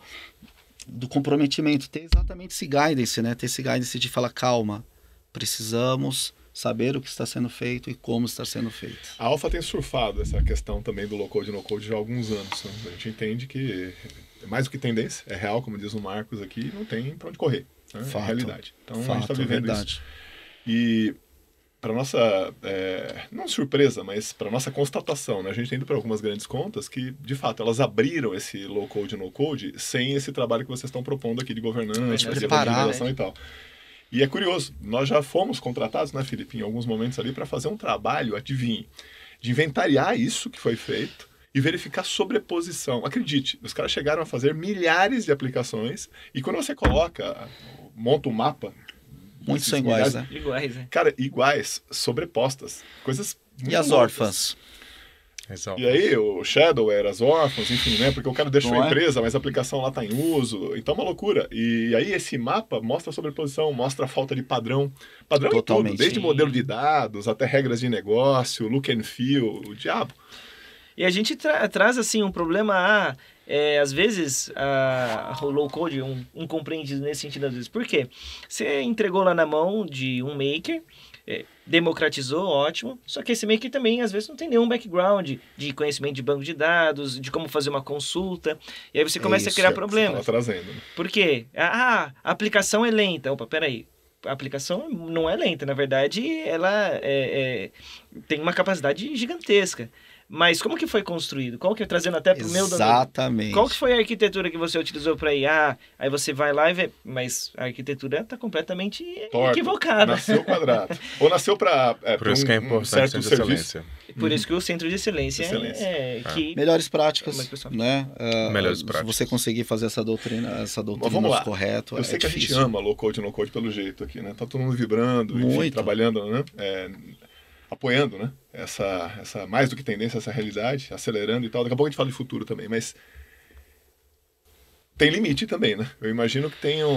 comprometimento. Ter exatamente esse guidance, né? Ter esse guidance de falar, calma, precisamos saber o que está sendo feito e como está sendo feito. A Alpha tem surfado essa questão também do low-code e no-code já há alguns anos. Né? A gente entende que é mais do que tendência, é real, como diz o Marcos aqui, não tem para onde correr. Né? É a realidade. Então a gente está vivendo isso. E para nossa, não surpresa, mas para nossa constatação, né? A gente tem ido para algumas grandes contas que, de fato, elas abriram esse low-code e no-code sem esse trabalho que vocês estão propondo aqui de governança, de evangelização e tal. E é curioso, nós já fomos contratados, né, Felipe, em alguns momentos ali para fazer um trabalho, adivinhe, de inventariar isso que foi feito e verificar sobreposição. Acredite, os caras chegaram a fazer milhares de aplicações e quando você monta um mapa... Muitos são iguais, né? Iguais, né? Cara, iguais, sobrepostas, coisas muito E as loucas. órfãs? E aí, o Shadow era as órfãos, enfim, né? Porque o cara deixou a empresa, mas a aplicação lá está em uso. Então é uma loucura. E aí esse mapa mostra a sobreposição, mostra a falta de padrão. Padrão em tudo, desde modelo de dados até regras de negócio, look and feel, o diabo. E a gente traz, assim, um problema às vezes, o low-code, incompreendido nesse sentido, às vezes. Por quê? Você entregou lá na mão de um maker, democratizou, ótimo, só que esse maker também às vezes não tem nenhum background de conhecimento de banco de dados, de como fazer uma consulta, e aí você começa a criar problemas. Trazendo, né? Por quê? A aplicação é lenta. Opa, peraí. A aplicação não é lenta, na verdade ela tem uma capacidade gigantesca. Mas como que foi construído? Qual que trazendo até para o meu domínio? Exatamente. Qual que foi a arquitetura que você utilizou para IA? Aí você vai lá e vê, mas a arquitetura está completamente equivocada. Nasceu quadrado. Ou nasceu para por isso que é importante certo a excelência. Por isso que o centro de excelência que melhores práticas, né? Melhores práticas. Se você conseguir fazer essa doutrina correto, eu sei que difícil. A gente ama low code e no code pelo jeito aqui, né? Tá todo mundo vibrando, enfim, trabalhando, né? Apoiando, né? Essa mais do que tendência, essa realidade, acelerando e tal. Daqui a pouco a gente fala de futuro também, mas tem limite também, né? Eu imagino que tenham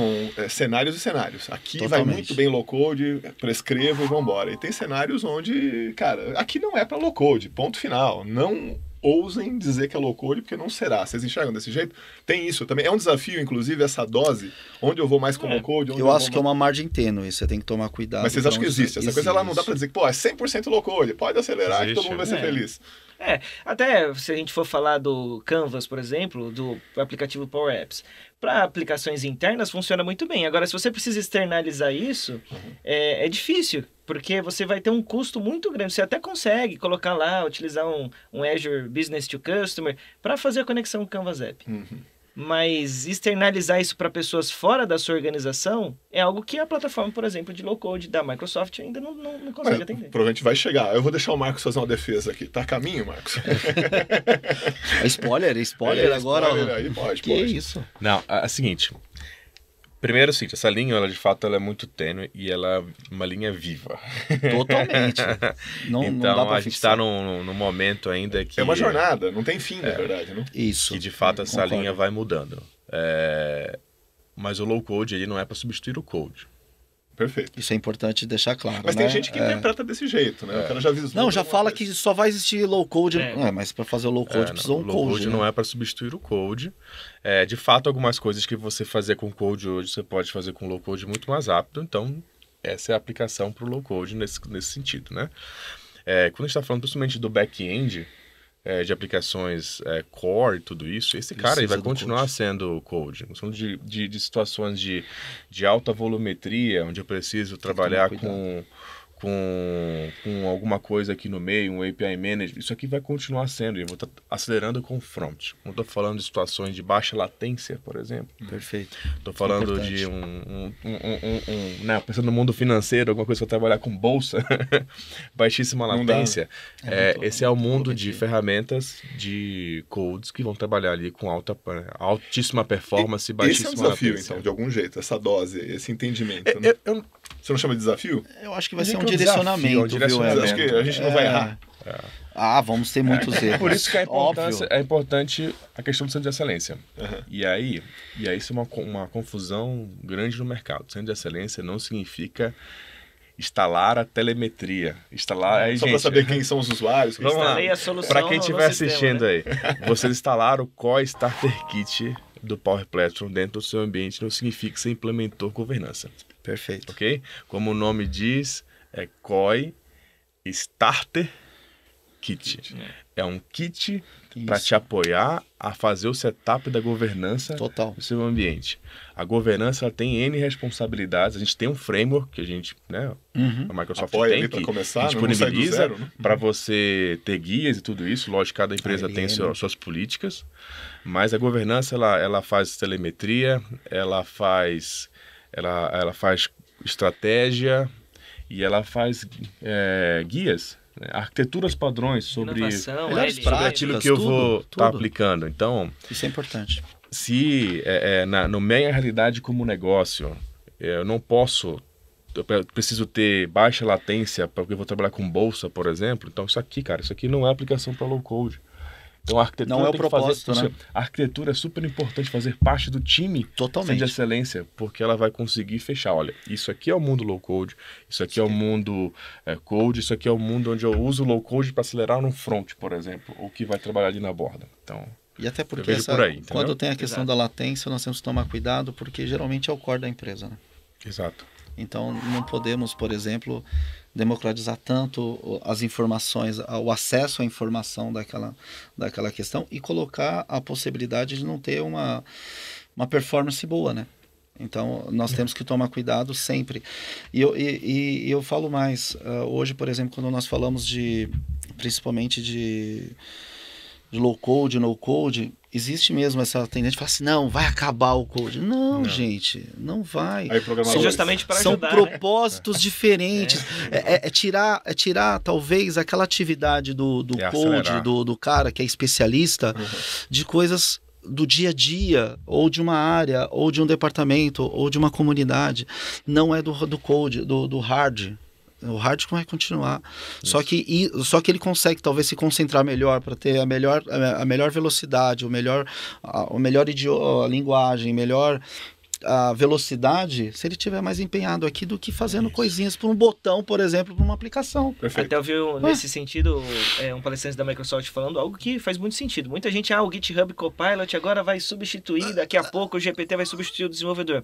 cenários e cenários. Aqui vai muito bem low code, prescrevo e vambora. E tem cenários onde, cara, aqui não é para low code, ponto final. Não ousem dizer que é low code, porque não será. Vocês enxergam desse jeito? Tem isso também. É um desafio, inclusive, essa dose, onde eu vou mais com low code. Eu acho que é uma margem tênue, você tem que tomar cuidado. Mas vocês acham que existe? Essa coisa lá não dá para dizer que, é 100% low code, pode acelerar que todo mundo vai ser feliz. Até se a gente for falar do Canvas, por exemplo, do aplicativo Power Apps, para aplicações internas funciona muito bem. Agora, se você precisa externalizar isso, é difícil, porque você vai ter um custo muito grande. Você até consegue colocar lá, utilizar um Azure Business to Customer para fazer a conexão com o Canvas App. Mas externalizar isso para pessoas fora da sua organização é algo que a plataforma, por exemplo, de low-code da Microsoft ainda não consegue atender. Provavelmente vai chegar. Eu vou deixar o Marcos fazer uma defesa aqui. Tá a caminho, Marcos? Spoiler agora. Spoiler, aí pode. Que isso? Não, é o seguinte. Primeiro, assim, essa linha, ela de fato ela é muito tênue e ela é uma linha viva. Totalmente. Então, não dá pra a gente está num momento ainda que... É uma jornada, não tem fim, na verdade, né? Isso. Que, de fato, essa linha vai mudando. Mas o low-code, ele não é para substituir o code. Perfeito. Isso é importante deixar claro. Mas tem gente que interpreta desse jeito, né? O cara já vislumbrou. Não, já fala que só vai existir low code. Mas para fazer o low code precisa um code. O low code não é para substituir o code. De fato, algumas coisas que você fazia com code hoje, você pode fazer com low code muito mais rápido. Então, essa é a aplicação para o low code nesse sentido, né? Quando a gente está falando principalmente do back-end, de aplicações core e tudo isso, esse cara aí vai continuar sendo code. Nós falamos de situações de alta volumetria, onde eu preciso trabalhar com alguma coisa aqui no meio, um API Manager, isso aqui vai continuar sendo, e eu vou estar acelerando com o front. Não estou falando de situações de baixa latência, por exemplo. Perfeito. Estou falando de pensando no mundo financeiro, alguma coisa para trabalhar com bolsa, baixíssima latência. Esse é o mundo de ferramentas de codes que vão trabalhar ali com altíssima performance e baixíssima latência. Esse é um desafio, então, de algum jeito, essa dose, esse entendimento. Né? Você não chama de desafio? Eu acho que vai ser um direcionamento, viu? Acho que a gente não vai errar. Vamos ter muitos erros. Por isso que é importante a questão do centro de excelência. E aí isso é uma confusão grande no mercado. Centro de excelência não significa instalar a telemetria. Só para saber quem são os usuários. Vamos lá. Para quem estiver assistindo aí, vocês instalaram o Core Starter Kit do Power Platform dentro do seu ambiente não significa que você implementou governança. Perfeito. Ok? Como o nome diz, é COI Starter Kit. É um kit para te apoiar a fazer o setup da governança do seu ambiente. A governança ela tem N responsabilidades. A gente tem um framework que a gente, a Microsoft apoia tem, ali para começar, disponibiliza para você ter guias e tudo isso. Lógico, cada empresa tem suas políticas, mas a governança ela faz telemetria, ela faz estratégia e ela faz guias, arquiteturas padrões sobre aquilo que eu vou estar aplicando. Então, isso é importante. Se na minha realidade como negócio, eu preciso ter baixa latência porque eu vou trabalhar com bolsa, por exemplo. Então, isso aqui não é aplicação para low code. Então, a arquitetura não é o propósito, né? A arquitetura é super importante fazer parte do time de excelência, porque ela vai conseguir fechar. Olha, isso aqui é o mundo low code, isso aqui é o mundo code, isso aqui é o mundo onde eu uso low code para acelerar no front, por exemplo, ou que vai trabalhar ali na borda. Então, e até porque quando tem a questão da latência, nós temos que tomar cuidado, porque geralmente é o core da empresa, né? Exato. Então, não podemos, por exemplo, democratizar tanto as informações, o acesso à informação daquela questão e colocar a possibilidade de não ter uma performance boa, né? Então, nós temos que tomar cuidado sempre. E eu falo mais. Hoje, por exemplo, quando nós falamos principalmente de low code, no code, existe mesmo essa tendência de falar assim, não, vai acabar o code. Não, gente, não vai. Aí, justamente para são ajudar, propósitos diferentes. É tirar, talvez, aquela atividade do code, do cara que é especialista, de coisas do dia a dia, ou de uma área, ou de um departamento, ou de uma comunidade. Não é do code, do hard. O hard vai continuar. Só que ele consegue talvez se concentrar melhor para ter a melhor velocidade, a melhor idioma, a linguagem, a velocidade, se ele tiver mais empenhado aqui do que fazendo coisinhas por um botão, por exemplo, para uma aplicação. Perfeito. Até eu vi nesse sentido um palestrante da Microsoft falando algo que faz muito sentido. Muita gente, o GitHub Copilot agora vai substituir, daqui a pouco o GPT vai substituir o desenvolvedor.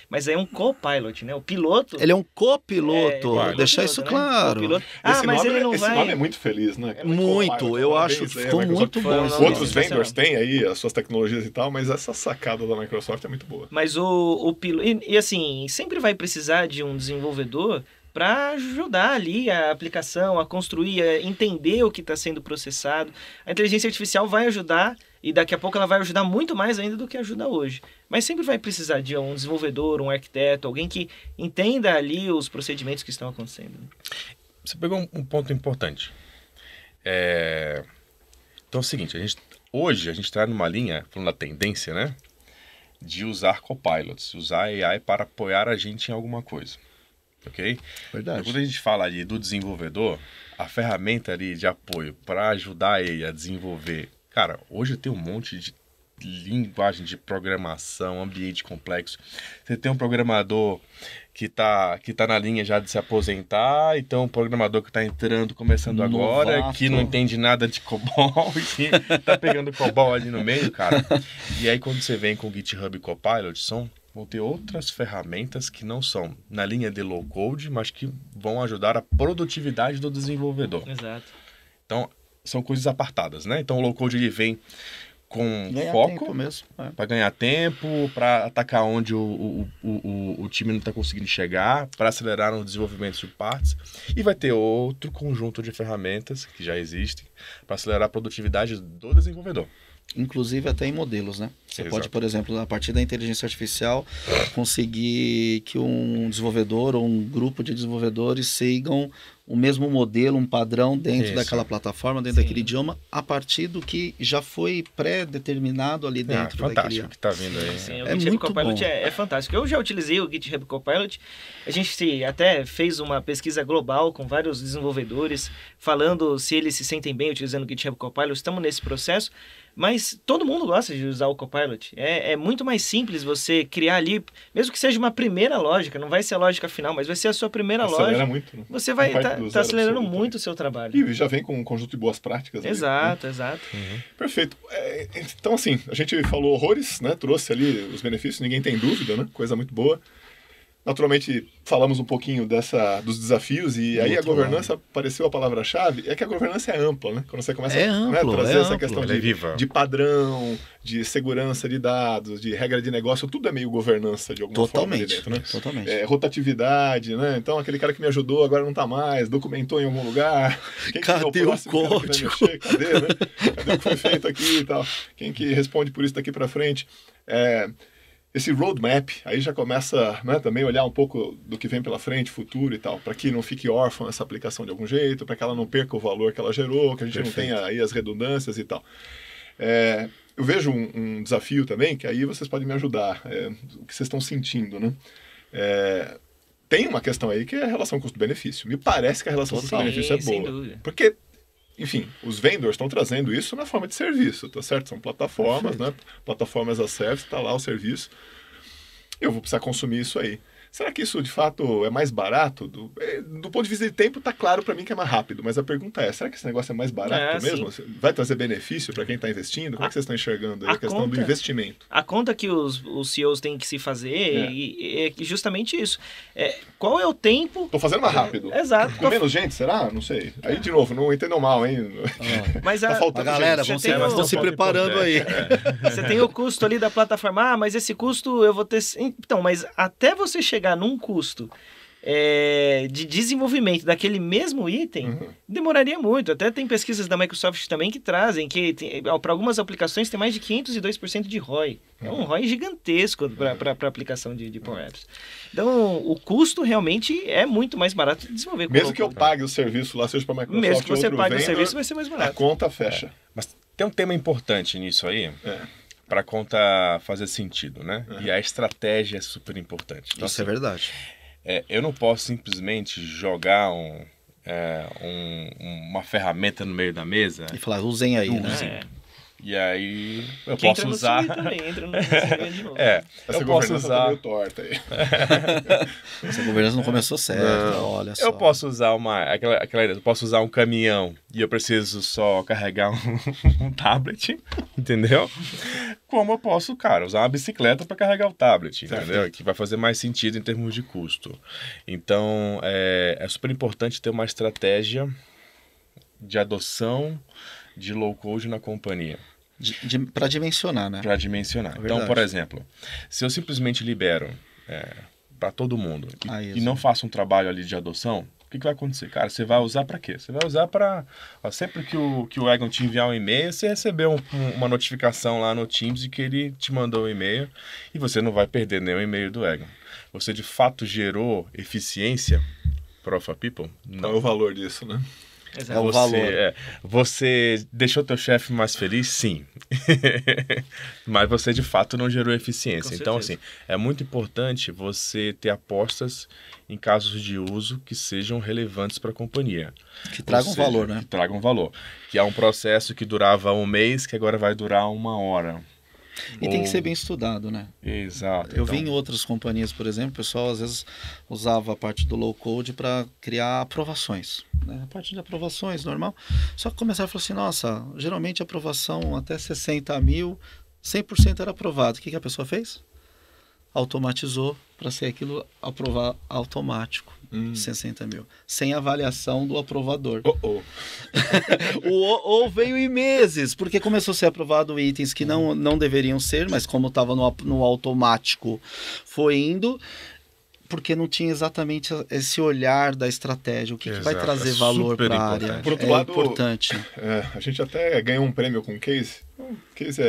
Mas é um Copilot, né? O piloto... Ele é um copiloto, deixar isso claro. Né? Mas ele não vai... Esse nome é muito feliz, né? Muito, eu acho, ficou muito bom. Outros vendors têm aí as suas tecnologias e tal, mas essa sacada da Microsoft é muito boa. Mas o piloto... E assim, sempre vai precisar de um desenvolvedor para ajudar ali a aplicação, a construir, a entender o que está sendo processado. A inteligência artificial vai ajudar e daqui a pouco ela vai ajudar muito mais ainda do que ajuda hoje. Mas sempre vai precisar de um desenvolvedor, um arquiteto, alguém que entenda ali os procedimentos que estão acontecendo. Você pegou um ponto importante. Então é o seguinte, hoje a gente está numa linha, falando da tendência, né? De usar copilots, usar AI para apoiar a gente em alguma coisa, ok? Verdade. Então, quando a gente fala ali do desenvolvedor, a ferramenta ali de apoio para ajudar ele a desenvolver, cara, hoje tem um monte de linguagem de programação, ambiente complexo. Você tem um programador que tá na linha já de se aposentar, então um programador que está entrando, começando agora, que não entende nada de COBOL e que tá pegando COBOL ali no meio, cara. E aí quando você vem com o GitHub Copilot, vão ter outras ferramentas que não são na linha de low code, mas que vão ajudar a produtividade do desenvolvedor. Exato. Então, são coisas apartadas, né? Então o low code ele vem com ganhar foco mesmo, para ganhar tempo, para atacar onde o time não está conseguindo chegar, para acelerar o desenvolvimento de partes. E vai ter outro conjunto de ferramentas que já existem para acelerar a produtividade do desenvolvedor. Inclusive até em modelos, né? Você Exato. pode, por exemplo, a partir da inteligência artificial, conseguir que um desenvolvedor ou um grupo de desenvolvedores sigam o mesmo modelo, um padrão dentro daquela plataforma, dentro daquele idioma, a partir do que já foi pré-determinado ali dentro daquele... Fantástico que tá vindo aí. Sim, o GitHub Copilot é fantástico. Eu já utilizei o GitHub Copilot. A gente até fez uma pesquisa global com vários desenvolvedores falando se eles se sentem bem utilizando o GitHub Copilot. Estamos nesse processo. Mas todo mundo gosta de usar o Copilot. É muito mais simples você criar ali, mesmo que seja uma primeira lógica, não vai ser a lógica final, mas vai ser a sua primeira lógica. Muito, né? Você vai tá acelerando muito o seu trabalho. E já vem com um conjunto de boas práticas. Exato, ali, né? Exato. Perfeito. Então, assim, a gente falou horrores, né? Trouxe ali os benefícios, ninguém tem dúvida, né? Coisa muito boa. Naturalmente, falamos um pouquinho dos desafios e aí a governança apareceu a palavra-chave. É que a governança é ampla, né? Quando você começa a trazer essa questão de padrão, de segurança de dados, de regra de negócio, tudo é meio governança de alguma forma ali dentro, né? Totalmente. Rotatividade, né? Então, aquele cara que me ajudou agora não tá mais, documentou em algum lugar. Cadê o código? Cadê, né? Cadê o que foi feito aqui e tal? Quem que responde por isso daqui para frente? Esse roadmap, aí já começa, né, também olhar um pouco do que vem pela frente, futuro e tal, para que não fique órfã essa aplicação de algum jeito, para que ela não perca o valor que ela gerou, que a gente não tenha aí as redundâncias e tal. Eu vejo um desafio também, que aí vocês podem me ajudar, o que vocês estão sentindo, né? Tem uma questão aí que é a relação custo-benefício. Me parece que a relação custo-benefício é boa. Sem dúvida. Porque... Enfim, os vendors estão trazendo isso na forma de serviço, tá certo? São plataformas, né? Plataformas as a service, tá lá o serviço. Eu vou precisar consumir isso aí. Será que isso, de fato, é mais barato? Do ponto de vista de tempo, tá claro para mim que é mais rápido. Mas a pergunta será que esse negócio é mais barato mesmo? Sim. Vai trazer benefício para quem está investindo? Como é que vocês estão enxergando aí a questão do investimento? A conta que os CEOs têm que se fazer é justamente isso. qual é o tempo... Tô fazendo mais rápido. Exato. Com menos gente, será? Não sei. Aí, de novo, não entendam mal, hein? Mas tá faltando galera, gente. vão se preparando aí. Você tem o custo ali da plataforma, mas esse custo eu vou ter... Então, mas até você chegar num custo de desenvolvimento daquele mesmo item, demoraria muito. Até tem pesquisas da Microsoft também que trazem que para algumas aplicações tem mais de 502% de ROI. É um ROI gigantesco para aplicação de Power Apps. Então, o custo realmente é muito mais barato de desenvolver. Mesmo que eu pague o serviço lá, seja para Microsoft mesmo que você pague venda, o serviço, vai ser mais barato. A conta fecha. Mas tem um tema importante nisso aí, para a conta fazer sentido, né? E a estratégia é super importante. Então, isso é verdade. Eu não posso simplesmente jogar uma ferramenta no meio da mesa e falar, usem aí, né? E aí eu Quem posso usar... também, entra no de novo. Essa eu posso usar... tá meio torta aí. Essa governança não começou certo, olha só. Eu posso usar aquela ideia, eu posso usar um caminhão e eu preciso só carregar um tablet, entendeu? Como eu posso, cara, usar uma bicicleta para carregar o tablet, entendeu? Que vai fazer mais sentido em termos de custo. Então, é super importante ter uma estratégia de adoção de low-code na companhia. Para dimensionar, né? Para dimensionar. Então, por exemplo, se eu simplesmente libero para todo mundo e não faço um trabalho ali de adoção, o que vai acontecer? Cara, você vai usar para quê? Você vai usar para... Sempre que o Egon te enviar um e-mail, você recebeu uma notificação lá no Teams de que ele te mandou um e-mail e você não vai perder nenhum e-mail do Egon. Você, de fato, gerou eficiência para o Alpha People? Não. Qual é o valor disso, né? É o valor. Você deixou teu chefe mais feliz? Sim. Mas você, de fato, não gerou eficiência. Então, assim, é muito importante você ter apostas em casos de uso que sejam relevantes para a companhia. Que tragam valor, né? Que tragam valor. Que é um processo que durava 1 mês, que agora vai durar 1 hora. E tem que ser bem estudado, né? Exato. Eu vi em outras companhias, por exemplo, o pessoal às vezes usava a parte do low-code para criar aprovações. Né? A parte de aprovações, normal. Só que começaram a falar assim, nossa, geralmente a aprovação até 60 mil, 100% era aprovado. O que a pessoa fez? Automatizou para ser aquilo aprovar automático. 60 mil. Sem avaliação do aprovador. O veio em meses, porque começou a ser aprovado itens que não deveriam ser, mas como estava no automático, foi indo, porque não tinha exatamente esse olhar da estratégia, o que vai trazer valor para a área. Por outro lado, importante. A gente até ganhou um prêmio com o Case. O Case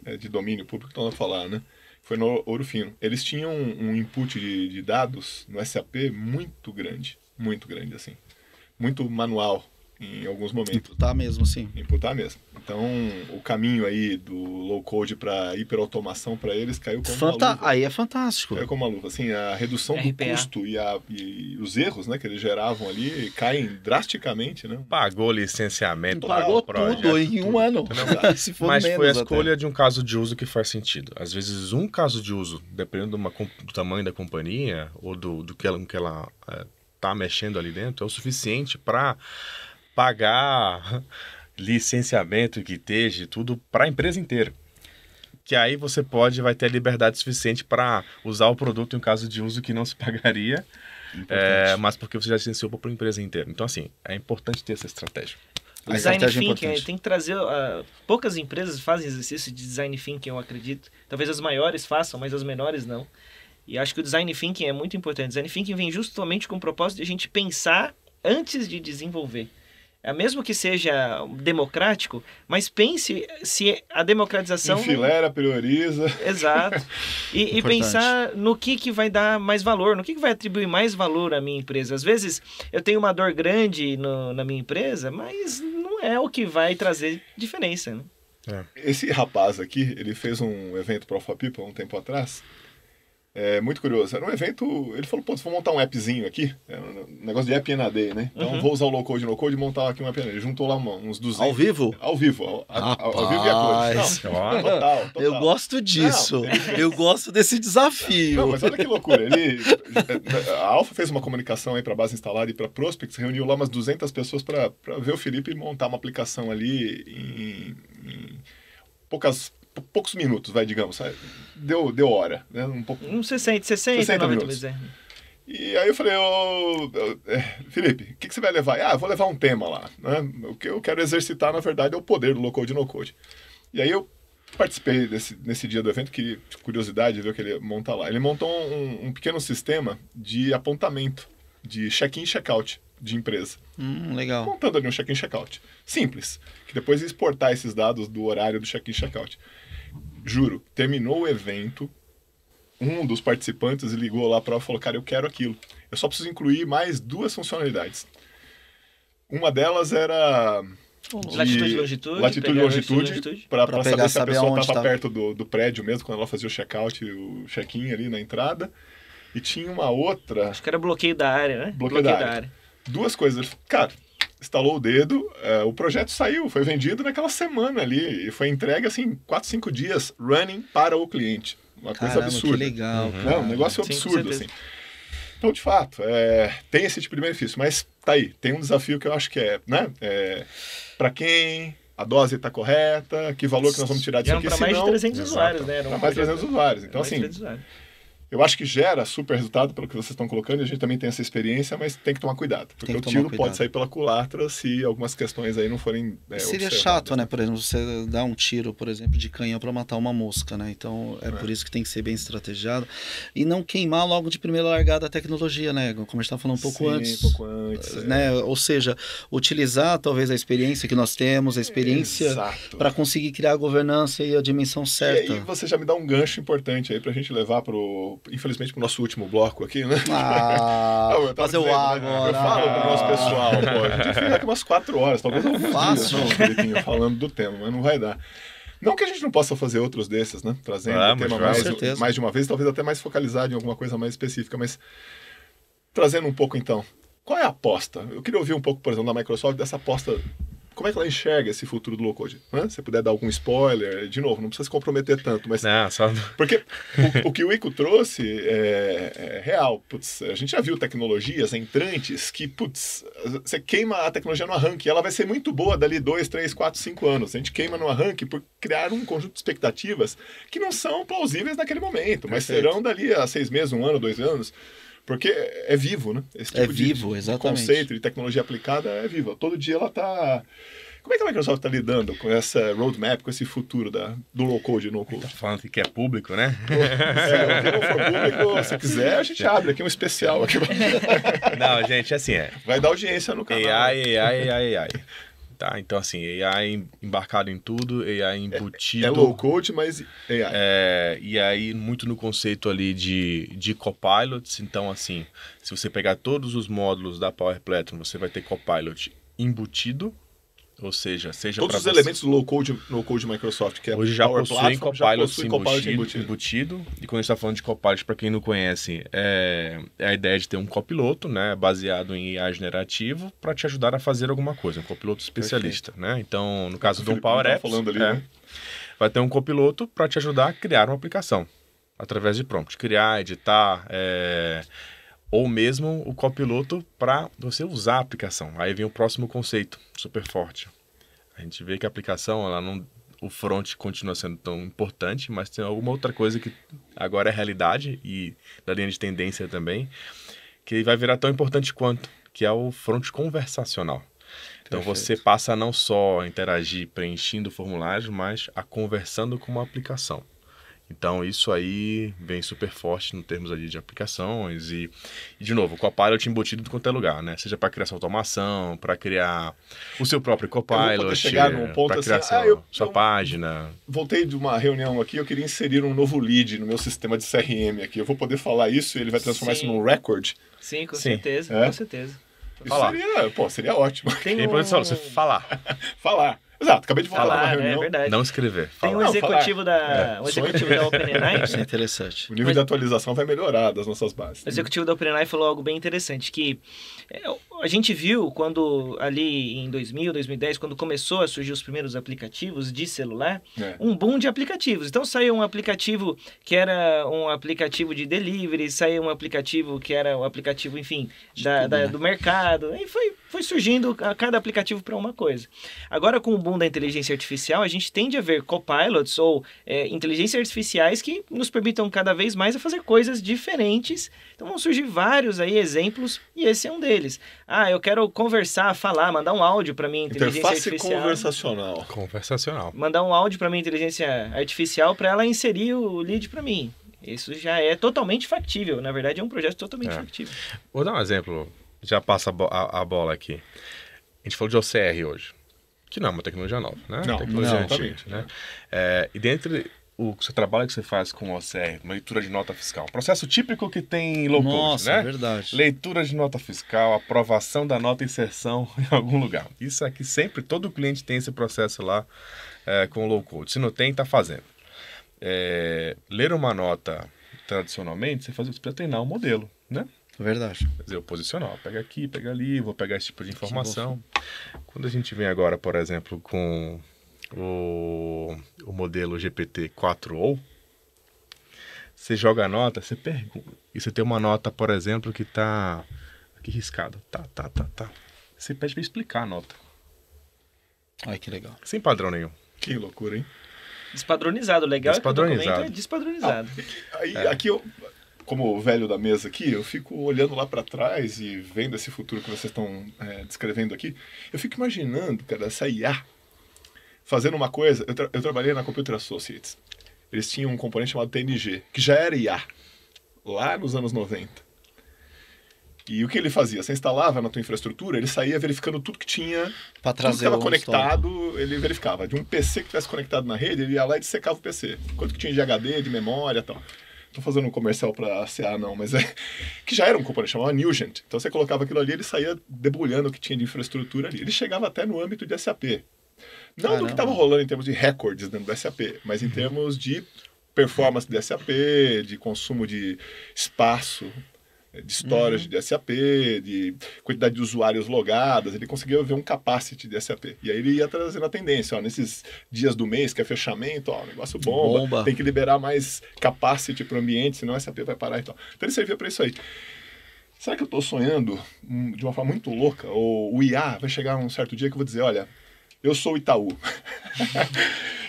é de domínio público, então vamos falar, né? Foi no Ouro Fino. Eles tinham um input de dados no SAP muito grande, assim. Muito manual em alguns momentos. Imputar mesmo, sim. Imputar mesmo. Então, o caminho aí do low-code para hiperautomação para eles caiu como uma luva. Aí é fantástico. Caiu como uma luva. Assim, a redução do custo e os erros, né, que eles geravam ali caem drasticamente, né? Pagou licenciamento. Pagou tudo em 1 ano. Se for mas foi a escolha de um caso de uso que faz sentido. Às vezes, um caso de uso, dependendo do tamanho da companhia ou do que ela tá mexendo ali dentro, é o suficiente para pagar licenciamento que esteja, tudo para a empresa inteira. Que aí você vai ter a liberdade suficiente para usar o produto em um caso de uso que não se pagaria, mas porque você já licenciou para a empresa inteira. Então, assim, é importante ter essa estratégia. Design thinking, tem que trazer... poucas empresas fazem exercício de design thinking, eu acredito. Talvez as maiores façam, mas as menores não. E acho que o design thinking é muito importante. Design thinking vem justamente com o propósito de a gente pensar antes de desenvolver. Mesmo que seja democrático, mas pense se a democratização... Enfileira, prioriza. Exato. E pensar no que vai dar mais valor, no que vai atribuir mais valor à minha empresa. Às vezes eu tenho uma dor grande na minha empresa, mas não é o que vai trazer diferença. Né? Esse rapaz aqui, ele fez um evento para o Alpha People um tempo atrás. É muito curioso. Era um evento... Ele falou, pô, vou montar um appzinho aqui. É um negócio de app NAD, né? Então vou usar o low-code e no-code e montar aqui um app NAD. Ele juntou lá uns 200... Ao vivo? Ao vivo. Ao vivo e a cores. Total. Eu gosto disso. Eu gosto desse desafio. Não, mas olha que loucura. A Alpha fez uma comunicação aí para base instalada e para prospects. Reuniu lá umas 200 pessoas para ver o Felipe montar uma aplicação ali em poucos minutos, digamos. Deu hora, né? Uns 60 minutos. E aí eu falei, Felipe, o que você vai levar? Eu vou levar um tema lá. Né? O que eu quero exercitar, na verdade, é o poder do low-code e no-code. E aí eu participei nesse dia do evento, que curiosidade ver o que ele monta lá. Ele montou um pequeno sistema de apontamento, de check-in e check-out de empresa. Legal. Montando ali um check-in e check-out. Simples. Que depois ia exportar esses dados do horário do check-in e check-out. Juro, terminou o evento, um dos participantes ligou lá para e falou, cara, eu quero aquilo. Eu só preciso incluir mais 2 funcionalidades. Uma delas era... Latitude e longitude. Latitude e longitude, para saber se a pessoa estava perto do prédio mesmo, quando ela fazia o check-out e o check-in ali na entrada. E tinha uma outra... Acho que era bloqueio da área, né? Bloqueio da área. 2 coisas. Cara, instalou o dedo, o projeto saiu, foi vendido naquela semana ali. E foi entregue, assim, 4, 5 dias running para o cliente. Uma coisa absurda. Que legal. Não, um negócio absurdo, assim. Então, de fato, tem esse tipo de benefício. Mas tá aí, tem um desafio que eu acho que para quem a dose está correta, que valor que nós vamos tirar disso aqui, para mais de 300 usuários, né? Para mais de 300 usuários. Então, assim, eu acho que gera super resultado pelo que vocês estão colocando, e a gente também tem essa experiência, mas tem que tomar cuidado. Porque o tiro pode sair pela culatra se algumas questões aí não forem seria chato, né? Por exemplo, você dar um tiro, por exemplo, de canhão para matar uma mosca, né? Então, por isso que tem que ser bem estrategiado. E não queimar logo de primeira largada a tecnologia, né? Como a gente estava falando um pouco antes. Pouco antes. Né? Ou seja, utilizar talvez a experiência que nós temos, a experiência para conseguir criar a governança e a dimensão certa. E aí você já me dá um gancho importante aí para a gente levar infelizmente, pro nosso último bloco aqui, né? Fazer o agora. Eu falo pro nosso pessoal, a gente fica aqui umas 4 horas, talvez alguns dias, Felipinho, falando do tema, mas não vai dar. Não que a gente não possa fazer outros desses, né? Trazendo o tema mais de uma vez, talvez até mais focalizado em alguma coisa mais específica, mas trazendo um pouco, então, qual é a aposta? Eu queria ouvir um pouco, por exemplo, da Microsoft, dessa aposta. Como é que ela enxerga esse futuro do low-code? Né? Se você puder dar algum spoiler, de novo, não precisa se comprometer tanto, mas... Não, só... Porque o que o Ico trouxe é real. Putz, a gente já viu tecnologias entrantes que, você queima a tecnologia no arranque, ela vai ser muito boa dali 2, 3, 4, 5 anos. A gente queima no arranque por criar um conjunto de expectativas que não são plausíveis naquele momento, mas serão dali a 6 meses, 1 ano, 2 anos... Porque é vivo, né? Esse tipo de conceito de tecnologia aplicada é vivo. Todo dia ela está... Como é que a Microsoft está lidando com essa roadmap, com esse futuro do low-code e no-code? Tá falando que é público, né? Se não for público, se quiser, a gente abre aqui um especial. Aqui. Não, gente, assim vai dar audiência no canal. AI. Tá, então assim, AI embarcado em tudo, AI embutido... É low-code, mas AI. E aí, muito no conceito ali de copilots. Então, assim, se você pegar todos os módulos da Power Platform, você vai ter copilot embutido, ou seja todos os elementos do low-code no-code Microsoft, que é hoje já Power possuem Platform, copilot embutido. E quando a gente está falando de copilot, para quem não conhece, é a ideia de ter um copiloto, né, baseado em AI generativo, para te ajudar a fazer alguma coisa, um copiloto especialista, né? Então, no caso do Power Apps, né? vai ter um copiloto para te ajudar a criar uma aplicação através de prompt, criar, editar, ou mesmo o copiloto para você usar a aplicação. Aí vem o próximo conceito, super forte. A gente vê que a aplicação, o front continua sendo tão importante, mas tem alguma outra coisa que agora é realidade e da linha de tendência também, que vai virar tão importante quanto, que é o front conversacional. Então você passa a não só a interagir preenchendo formulários, mas a conversando com uma aplicação. Então, isso aí vem super forte no termos ali de aplicações e de novo, o Copilot embutido de qualquer lugar, né? Seja para criar sua automação, para criar o seu próprio Copilot, para criar sua página. Voltei de uma reunião aqui, eu queria inserir um novo lead no meu sistema de CRM aqui. Eu vou poder falar isso e ele vai transformar isso num record? Sim, com certeza, com certeza. Isso seria ótimo. Tem produção, você falar. Falar. Exato, acabei de voltar de uma reunião. É verdade. Não escrever. Tem um executivo da OpenAI. Isso é interessante. O nível de atualização vai melhorar das nossas bases. O executivo da OpenAI falou algo bem interessante, que a gente viu quando ali em 2000, 2010, quando começou a surgir os primeiros aplicativos de celular, um boom de aplicativos. Então saiu um aplicativo que era um aplicativo de delivery, saiu um aplicativo que era um aplicativo, enfim, do mercado. E foi surgindo cada aplicativo para uma coisa. Agora com o boom da inteligência artificial, a gente tende a ver copilots ou inteligências artificiais que nos permitam cada vez mais a fazer coisas diferentes. Então vão surgir vários aí exemplos e esse é um deles. Eu quero conversar, falar, mandar um áudio para minha inteligência interface artificial. Conversacional. Mandar um áudio para minha inteligência artificial para ela inserir o lead para mim. Isso já é totalmente factível. Na verdade, é um projeto totalmente factível. Vou dar um exemplo. Já passa a bola aqui. A gente falou de OCR hoje, que não é uma tecnologia nova, né? Não, tecnologia antiga, né? E dentre o seu trabalho que você faz com OCR, uma leitura de nota fiscal, processo típico que tem low code, Nossa, né? é verdade. Leitura de nota fiscal, aprovação da nota e inserção em algum lugar. Isso aqui sempre, todo cliente tem esse processo lá com low code. Se não tem, está fazendo. Ler uma nota tradicionalmente, você precisa treinar um modelo, né? Verdade. Quer dizer, eu posicionar, pega aqui, pega ali, vou pegar esse tipo de informação. Quando a gente vem agora, por exemplo, com o modelo GPT-4o, você joga a nota, você pergunta. E você tem uma nota, por exemplo, que tá aqui riscada. Tá. Você pede para explicar a nota. Ai, que legal. Sem padrão nenhum. Que loucura, hein? Despadronizado. Legal é que o documento é despadronizado. Aqui eu... Como velho da mesa aqui, eu fico olhando lá para trás e vendo esse futuro que vocês estão descrevendo aqui. Eu fico imaginando, cara, essa IA fazendo uma coisa. Eu trabalhei na Computer Associates. Eles tinham um componente chamado TNG, que já era IA, lá nos anos 90. E o que ele fazia? Você instalava na tua infraestrutura, ele saía verificando tudo que tinha, para tudo trazer que estava conectado, ele verificava. De um PC que estivesse conectado na rede, ele ia lá e dissecava o PC. Quanto que tinha de HD, de memória e tal. Tô fazendo um comercial para CA não, mas que já era um componente, chamava Nugent. Então você colocava aquilo ali, ele saía debulhando o que tinha de infraestrutura ali. Ele chegava até no âmbito de SAP. Não do que estava rolando em termos de recordes dentro do SAP, mas em termos de performance de SAP, de consumo de espaço, de storage de SAP, de quantidade de usuários logadas. Ele conseguia ver um capacity de SAP. E aí ele ia trazendo a tendência, nesses dias do mês, que é fechamento, negócio bomba, tem que liberar mais capacity para o ambiente, senão o SAP vai parar e tal. Então ele servia para isso aí. Será que eu estou sonhando de uma forma muito louca? Ou o IA vai chegar um certo dia que eu vou dizer, olha, eu sou o Itaú.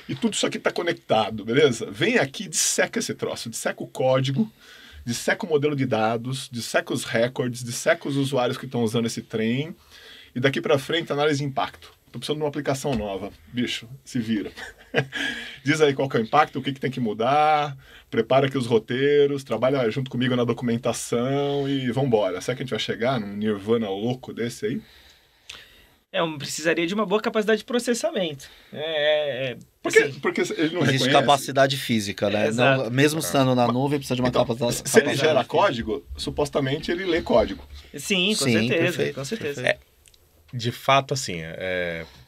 E tudo isso aqui está conectado, beleza? Vem aqui, disseca esse troço, disseca o código, disseca o modelo de dados, disseca os records, disseca os usuários que estão usando esse trem, e daqui para frente, análise de impacto. Estou precisando de uma aplicação nova. Bicho, se vira. Diz aí qual que é o impacto, o que tem que mudar, prepara aqui os roteiros, trabalha junto comigo na documentação e vambora. Será que a gente vai chegar num nirvana louco desse aí? Precisaria de uma boa capacidade de processamento. Porque ele não existe capacidade física, né? Não, mesmo estando na nuvem, precisa de uma capacidade. Se ele gera código, supostamente ele lê código. Sim, com certeza. Perfeito, com certeza. De fato, assim,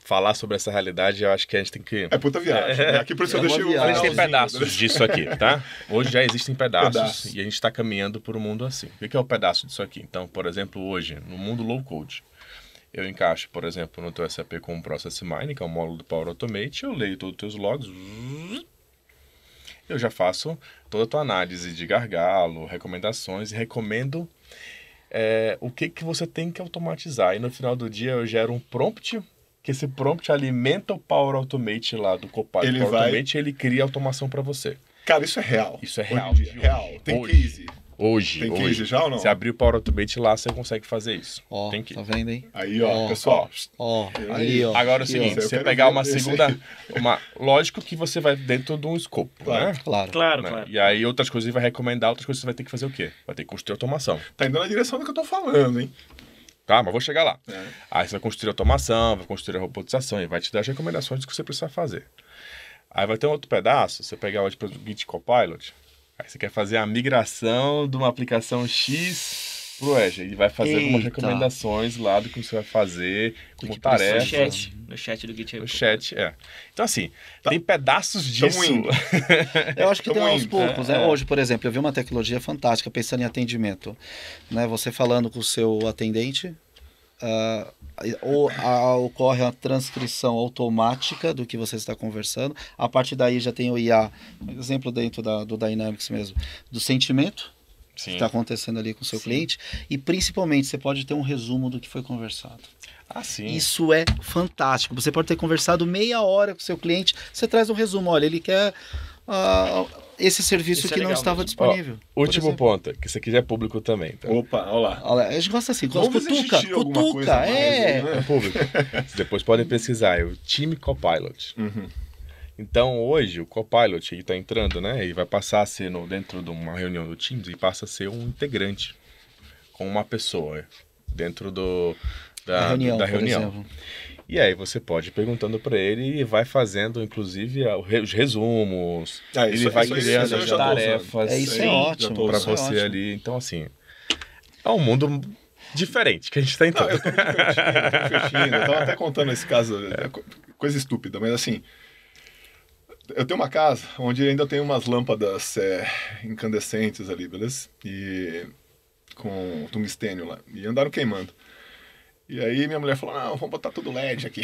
falar sobre essa realidade, eu acho que a gente tem que... É puta viagem. Aqui por isso eu deixei a gente tem pedaços disso aqui, tá? Hoje já existem pedaços e a gente está caminhando por um mundo assim. O que é o pedaço disso aqui? Então, por exemplo, hoje, no mundo low code, eu encaixo, por exemplo, no teu SAP com um Process Mining, que é um módulo do Power Automate, eu leio todos os teus logs, eu já faço toda a tua análise de gargalo, recomendações, e recomendo o que você tem que automatizar. E no final do dia eu gero um prompt, que esse prompt alimenta o Power Automate lá do Copilot. Automate, ele cria automação para você. Cara, isso é real. Isso é real. Real. Tem case. Hoje. Tem case já ou não? Se abrir o Power Automate lá, você consegue fazer isso. Tem que... Tá vendo, hein? Aí, pessoal. Ali, ó. Agora é o seguinte, você pegar uma segunda... Lógico que você vai dentro de um escopo, né? Claro. E aí outras coisas você vai recomendar, outras coisas você vai ter que fazer o quê? Vai ter que construir automação. Tá indo na direção do que eu tô falando, hein? Tá, mas vou chegar lá. Aí você vai construir automação, vai construir a robotização e vai te dar as recomendações do que você precisa fazer. Aí vai ter um outro pedaço, você pegar hoje para o Git Copilot, aí você quer fazer a migração de uma aplicação X pro Azure. Ele vai fazer algumas recomendações lá do que você vai fazer, como tarefa. No chat do Git. No chat, Então, assim, tem pedaços disso. Eu acho que tem aos poucos, né? Hoje, por exemplo, eu vi uma tecnologia fantástica, pensando em atendimento. Né? Você falando com o seu atendente, ocorre a transcrição automática do que você está conversando. A partir daí já tem o IA, um exemplo dentro do Dynamics mesmo, do sentimento. que está acontecendo ali com o seu cliente, e principalmente você pode ter um resumo do que foi conversado. Sim. Isso é fantástico. Você pode ter conversado meia hora com o seu cliente, você traz um resumo. Olha, ele quer esse serviço que não estava disponível. Último ponto, que isso aqui já é público também. Tá? Opa, olha lá. Olha, a gente gosta assim, Vamos cutuca, É público. Vocês depois podem pesquisar, é o time Copilot. Então, hoje, o Copilot está entrando, né? E vai passar a ser, dentro de uma reunião do Teams, e passa a ser um integrante com uma pessoa dentro da reunião. E aí você pode ir perguntando para ele e vai fazendo, inclusive, os resumos. Ele vai criando as tarefas. Isso é ótimo. Para você ali. Então, assim, é um mundo diferente que a gente está entrando. Eu tô me divertindo. Eu tava até contando esse caso, coisa estúpida, mas assim... Eu tenho uma casa onde ainda tem umas lâmpadas incandescentes ali, beleza? E com tungstênio lá. E andaram queimando. E aí minha mulher falou, não, vamos botar tudo LED aqui.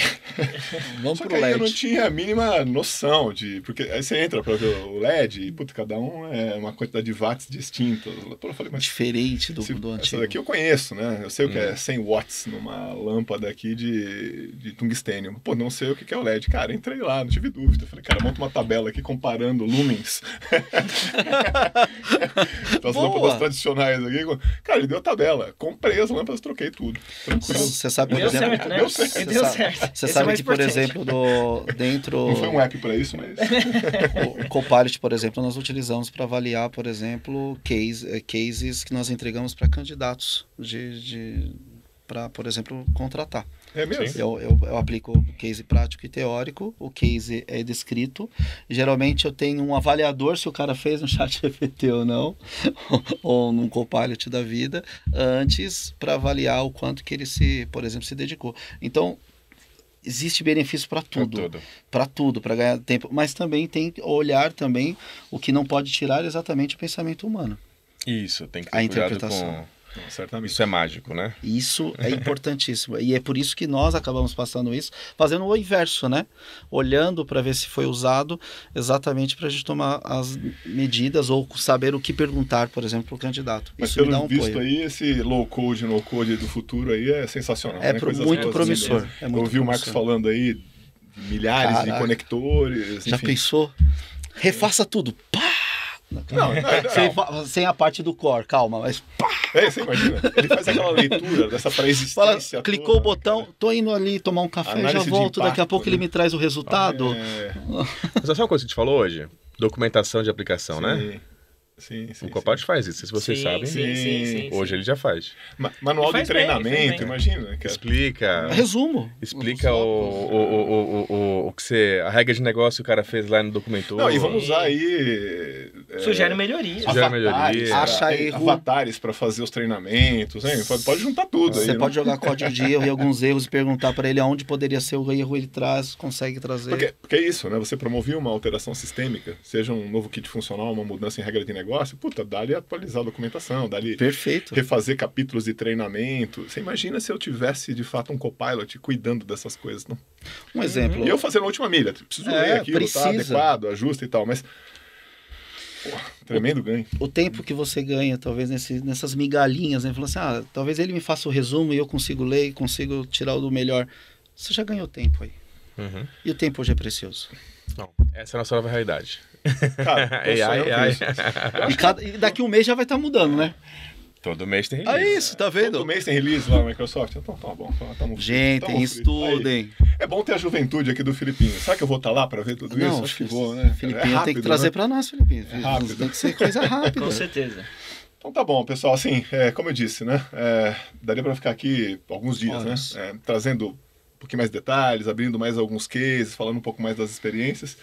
Vamos Só pro que aí LED. eu não tinha a mínima noção de... Porque aí você entra pra ver o LED e, puta, cada um é uma quantidade de watts distintos. Eu falei, mas... Diferente do Essa antigo. daqui eu conheço, né? Eu sei o que é 100 watts numa lâmpada aqui de tungstênio. Pô, não sei o que é o LED. Cara, entrei lá, não tive dúvida. Falei, cara, monta uma tabela aqui comparando lumens. Então, as lâmpadas tradicionais aqui. Cara, ele deu a tabela. Comprei as lâmpadas, troquei tudo. Tranquilo. Você sabe, por Deu exemplo... certo, né? Deu certo. Deu certo. Você Esse é sabe mais que, por importante. exemplo, dentro... Não foi um app para isso, mas... O Copilot, por exemplo, nós utilizamos para avaliar, por exemplo, cases que nós entregamos para candidatos para, por exemplo, contratar. É mesmo? Eu aplico o case prático e teórico, o case é descrito. Geralmente eu tenho um avaliador se o cara fez no ChatGPT ou não, ou num Copilot da vida, antes para avaliar o quanto que ele por exemplo, se dedicou. Então, existe benefício para tudo, para ganhar tempo, mas também tem que olhar também o que não pode tirar exatamente o pensamento humano. Isso, tem que ter A cuidado interpretação. Não, certamente. Isso é mágico, né? Isso é importantíssimo. E é por isso que nós acabamos passando isso, fazendo o inverso, né? Olhando para ver se foi usado exatamente para a gente tomar as medidas ou saber o que perguntar, por exemplo, para o candidato. Mas isso me dá pelo um visto apoio. aí, esse low code, no code do futuro aí é sensacional. É né? Coisas muito boas, promissor. assim, É muito eu ouvi o Marcos promissor. falando aí de milhares de Caraca. conectores. Já enfim. pensou? Refaça tudo. Pá! Não. Sem a parte do core, calma, mas pá! Você imagina? Ele faz aquela leitura dessa Fala, pré-existência. clicou toda, o botão, tô indo ali tomar um café, Análise já de volto, daqui a impacto, pouco né? ele me traz o resultado. Mas sabe uma coisa que a gente falou hoje? Documentação de aplicação, né? Sim. O Copilot faz isso, se vocês sabem. Sim. Hoje ele já faz. Manual de Faz bem, treinamento, faz bem. imagina. Que Explica. Resumo. Explica o que você. A regra de negócio que o cara fez lá no documento. Não, e vamos usar aí. Sugere melhorias. Sugere melhoria. Acha erro. Avatares para fazer os treinamentos, hein? Pode juntar tudo aí. Você né? pode jogar código de erro e alguns erros e perguntar para ele aonde poderia ser o erro, ele consegue trazer. Porque é isso, né? Você promovia uma alteração sistêmica, seja um novo kit funcional, uma mudança em regra de negócio, puta, dá-lhe atualizar a documentação, dá-lhe Perfeito. refazer capítulos de treinamento. Você imagina se eu tivesse, de fato, um copilot cuidando dessas coisas, não? Um exemplo. E eu fazendo a última milha. Preciso ler aquilo, tá precisa. adequado, ajusta e tal, mas... Pô, tremendo ganho. O tempo que você ganha, talvez, nessas migalhinhas, né? Falando assim, talvez ele me faça o resumo e eu consigo ler e consigo tirar o do melhor. Você já ganhou tempo aí. Uhum. E o tempo hoje é precioso. Não, essa é a nossa nova realidade. Cara, tô sonhando com isso. E daqui um mês já vai estar mudando, né? Todo mês tem release. É isso, tá vendo? Todo mês tem release lá na Microsoft? Então tá bom. Tamo Gente, tamo tem free. estudo, Aí. hein? É bom ter a juventude aqui do Filipinho. Será que eu vou estar lá para ver tudo isso? Não, Acho que vou, né? Filipinho É tem rápido, que trazer né? para nós, Filipinho. É rápido. Tem que ser coisa rápida. Com certeza. Então tá bom, pessoal. Assim, como eu disse, né? Daria para ficar aqui alguns dias, Horas. né? Trazendo um pouquinho mais de detalhes, abrindo mais alguns cases, falando um pouco mais das experiências.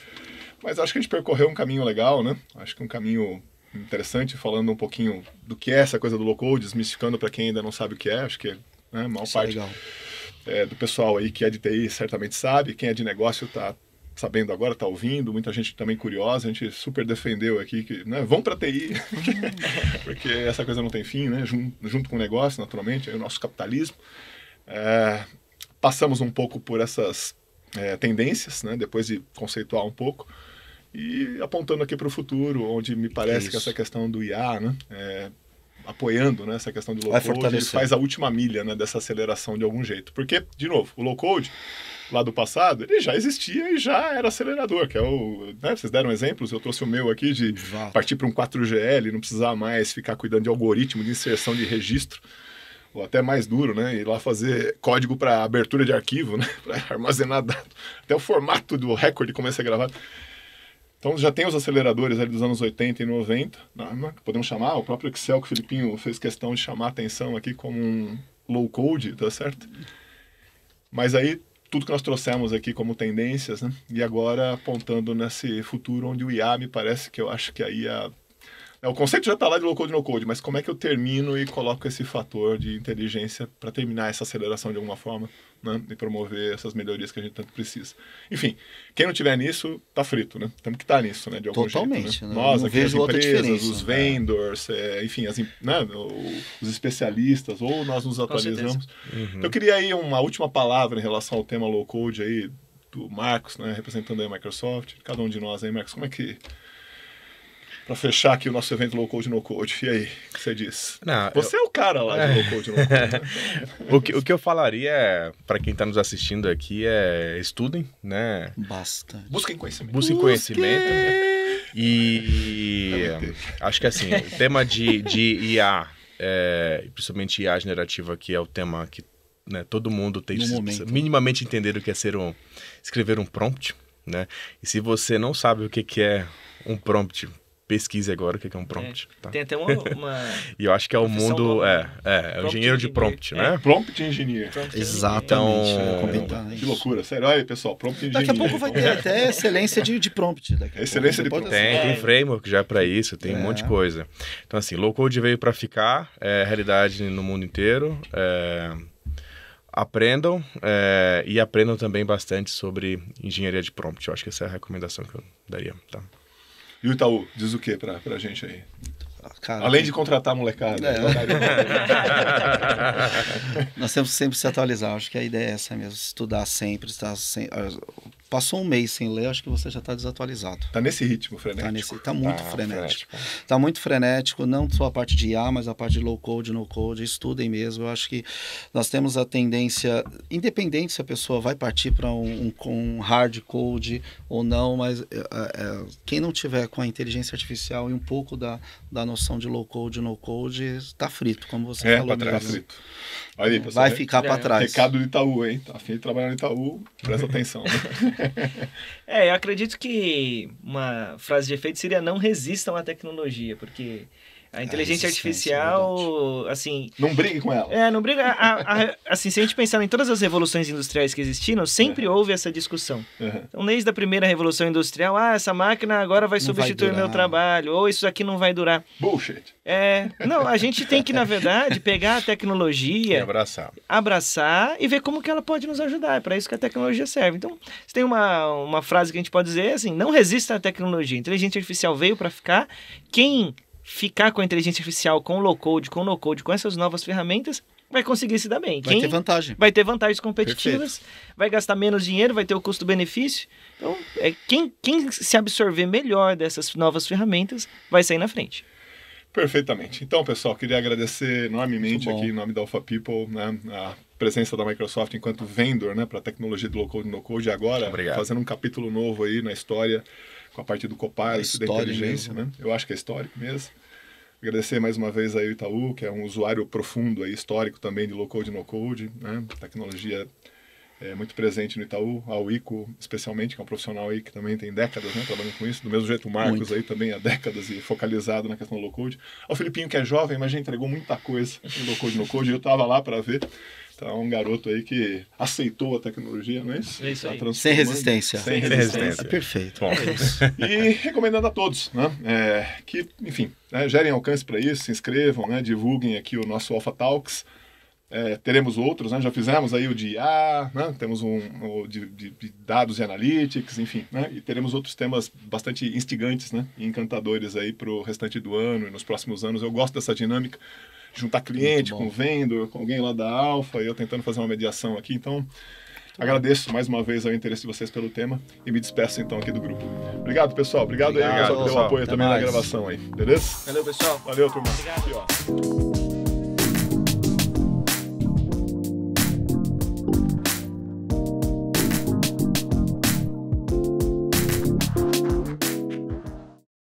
Mas acho que a gente percorreu um caminho legal, né? Acho que um caminho interessante, falando um pouquinho do que é essa coisa do low-code, desmistificando para quem ainda não sabe o que é. Acho que a maior Isso é parte legal. do pessoal aí que é de TI certamente sabe. Quem é de negócio está sabendo agora, está ouvindo. Muita gente também curiosa. A gente super defendeu aqui que, né, vão para TI, porque essa coisa não tem fim, né? Junto com o negócio, naturalmente, aí o nosso capitalismo. Passamos um pouco por essas tendências, né? Depois de conceituar um pouco. E apontando aqui para o futuro, onde me parece que essa questão do IA, né? apoiando, né, essa questão de low-code, ele faz a última milha, né, dessa aceleração de algum jeito. Porque, de novo, o low-code, lá do passado, ele já existia e já era acelerador, que é o... Né, vocês deram exemplos, eu trouxe o meu aqui de partir para um 4GL, não precisar mais ficar cuidando de algoritmo de inserção de registro, ou até mais duro, né, ir lá fazer código para abertura de arquivo, né, para armazenar dados, até o formato do recorde como vai ser gravado. Então já tem os aceleradores ali dos anos 80 e 90, né, que podemos chamar, o próprio Excel que o Filipinho fez questão de chamar a atenção aqui como um low-code, tá certo? Mas aí tudo que nós trouxemos aqui como tendências, né? E agora apontando nesse futuro onde o IA me parece que eu acho que aí o conceito já está lá de low-code e no-code, mas como é que eu termino e coloco esse fator de inteligência para terminar essa aceleração de alguma forma, né? E promover essas melhorias que a gente tanto precisa. Enfim, quem não tiver nisso, tá frito, né? Temos que estar nisso, né? De algum Totalmente, jeito, né? Né? Nós não aqui, vejo as empresas, os né? vendors, enfim, né? Os especialistas, ou nós nos atualizamos. Então eu queria aí uma última palavra em relação ao tema low-code aí, do Marcos, né? Representando aí a Microsoft, cada um de nós aí, Marcos, como é que... Para fechar aqui o nosso evento Low Code No Code. E aí, o que você diz? Você é o cara lá de Low Code No Code. Né? O que eu falaria para quem está nos assistindo aqui é estudem, né? Bastante. Busquem conhecimento. Busquem conhecimento. E acho que assim, o tema de IA, principalmente IA generativa, que é o tema que, né, todo mundo tem que minimamente entender o que é escrever um prompt, né? E se você não sabe o que é um prompt, pesquise agora o que é um prompt. Tá? Tem até uma e eu acho que é o mundo... o engenheiro de prompt, né? Prompt engineer. Exatamente. Então, que loucura. Sério, olha aí, pessoal, prompt engineer. Daqui a pouco vai ter até excelência de prompt. Excelência de prompt. Tem framework já para isso, tem um monte de coisa. Então, assim, low code veio para ficar, realidade no mundo inteiro. Aprendam e aprendam também bastante sobre engenharia de prompt. Eu acho que essa é a recomendação que eu daria, tá? E o Itaú, diz o que pra gente aí? Cara, além de contratar a molecada. Nós temos que sempre se atualizar. Acho que a ideia é essa mesmo. Estudar sempre. Passou um mês sem ler, acho que você já está desatualizado. Está nesse ritmo frenético. Está muito frenético. Está muito frenético, não só a parte de IA, mas a parte de low code, no code. Estudem mesmo. Eu acho que nós temos a tendência, independente se a pessoa vai partir para um hard code ou não, mas quem não tiver com a inteligência artificial e um pouco da noção de low code, no code, está frito, como você falou. Está frito. Aí, pessoal, vai ficar para trás. Recado do Itaú, hein? Tá afim de trabalhar no Itaú, presta atenção. Eu acredito que uma frase de efeito seria: não resistam à tecnologia, porque a inteligência artificial, assim... Não brigue com ela. Não briga. Assim, se a gente pensar em todas as revoluções industriais que existiram, sempre houve essa discussão. Então, desde a primeira revolução industrial, essa máquina agora vai substituir o meu trabalho, ou isso aqui não vai durar. Bullshit. Não, a gente tem que, na verdade, pegar a tecnologia... E abraçar e ver como que ela pode nos ajudar. É para isso que a tecnologia serve. Então, se tem uma frase que a gente pode dizer, assim: não resista à tecnologia. A inteligência artificial veio para ficar. Quem ficar com a inteligência artificial, com o low code, com o no code, com essas novas ferramentas, vai conseguir se dar bem. Vai ter vantagem. Vai ter vantagens competitivas, vai gastar menos dinheiro, vai ter o custo-benefício. Então, quem se absorver melhor dessas novas ferramentas vai sair na frente. Perfeitamente. Então, pessoal, queria agradecer enormemente aqui em nome da Alpha People, né, a presença da Microsoft enquanto vendor, né, para a tecnologia do low code e no code, e agora fazendo um capítulo novo aí na história com a parte do Copilot, da inteligência, né? Eu acho que é histórico mesmo. Agradecer mais uma vez aí o Itaú, que é um usuário profundo aí, histórico também de low code e no code, né? Tecnologia muito presente no Itaú, ao Ico especialmente, que é um profissional aí que também tem décadas, né, trabalhando com isso. Do mesmo jeito o Marcos aí também há décadas e focalizado na questão do low code. Ao Filipinho, que é jovem, mas já entregou muita coisa em low code e no code, eu estava lá para ver. Então, um garoto aí que aceitou a tecnologia, não é isso? É isso aí. Sem resistência. Sem resistência. Perfeito. Bom, e recomendando a todos, né, que, enfim, gerem alcance para isso, se inscrevam, né, divulguem aqui o nosso Alpha Talks. Teremos outros, né? Já fizemos aí o de IA, né? Temos o de dados e analytics, enfim, né? E teremos outros temas bastante instigantes, né? E encantadores aí para o restante do ano e nos próximos anos. Eu gosto dessa dinâmica, juntar cliente com vendor, com alguém lá da Alpha, e eu tentando fazer uma mediação aqui. Então, Agradeço mais uma vez o interesse de vocês pelo tema e me despeço então aqui do grupo. Obrigado, pessoal. Obrigado aí, pessoal, pelo apoio também na gravação aí. Beleza? Valeu, pessoal. Valeu, turma. Obrigado. Aqui, ó.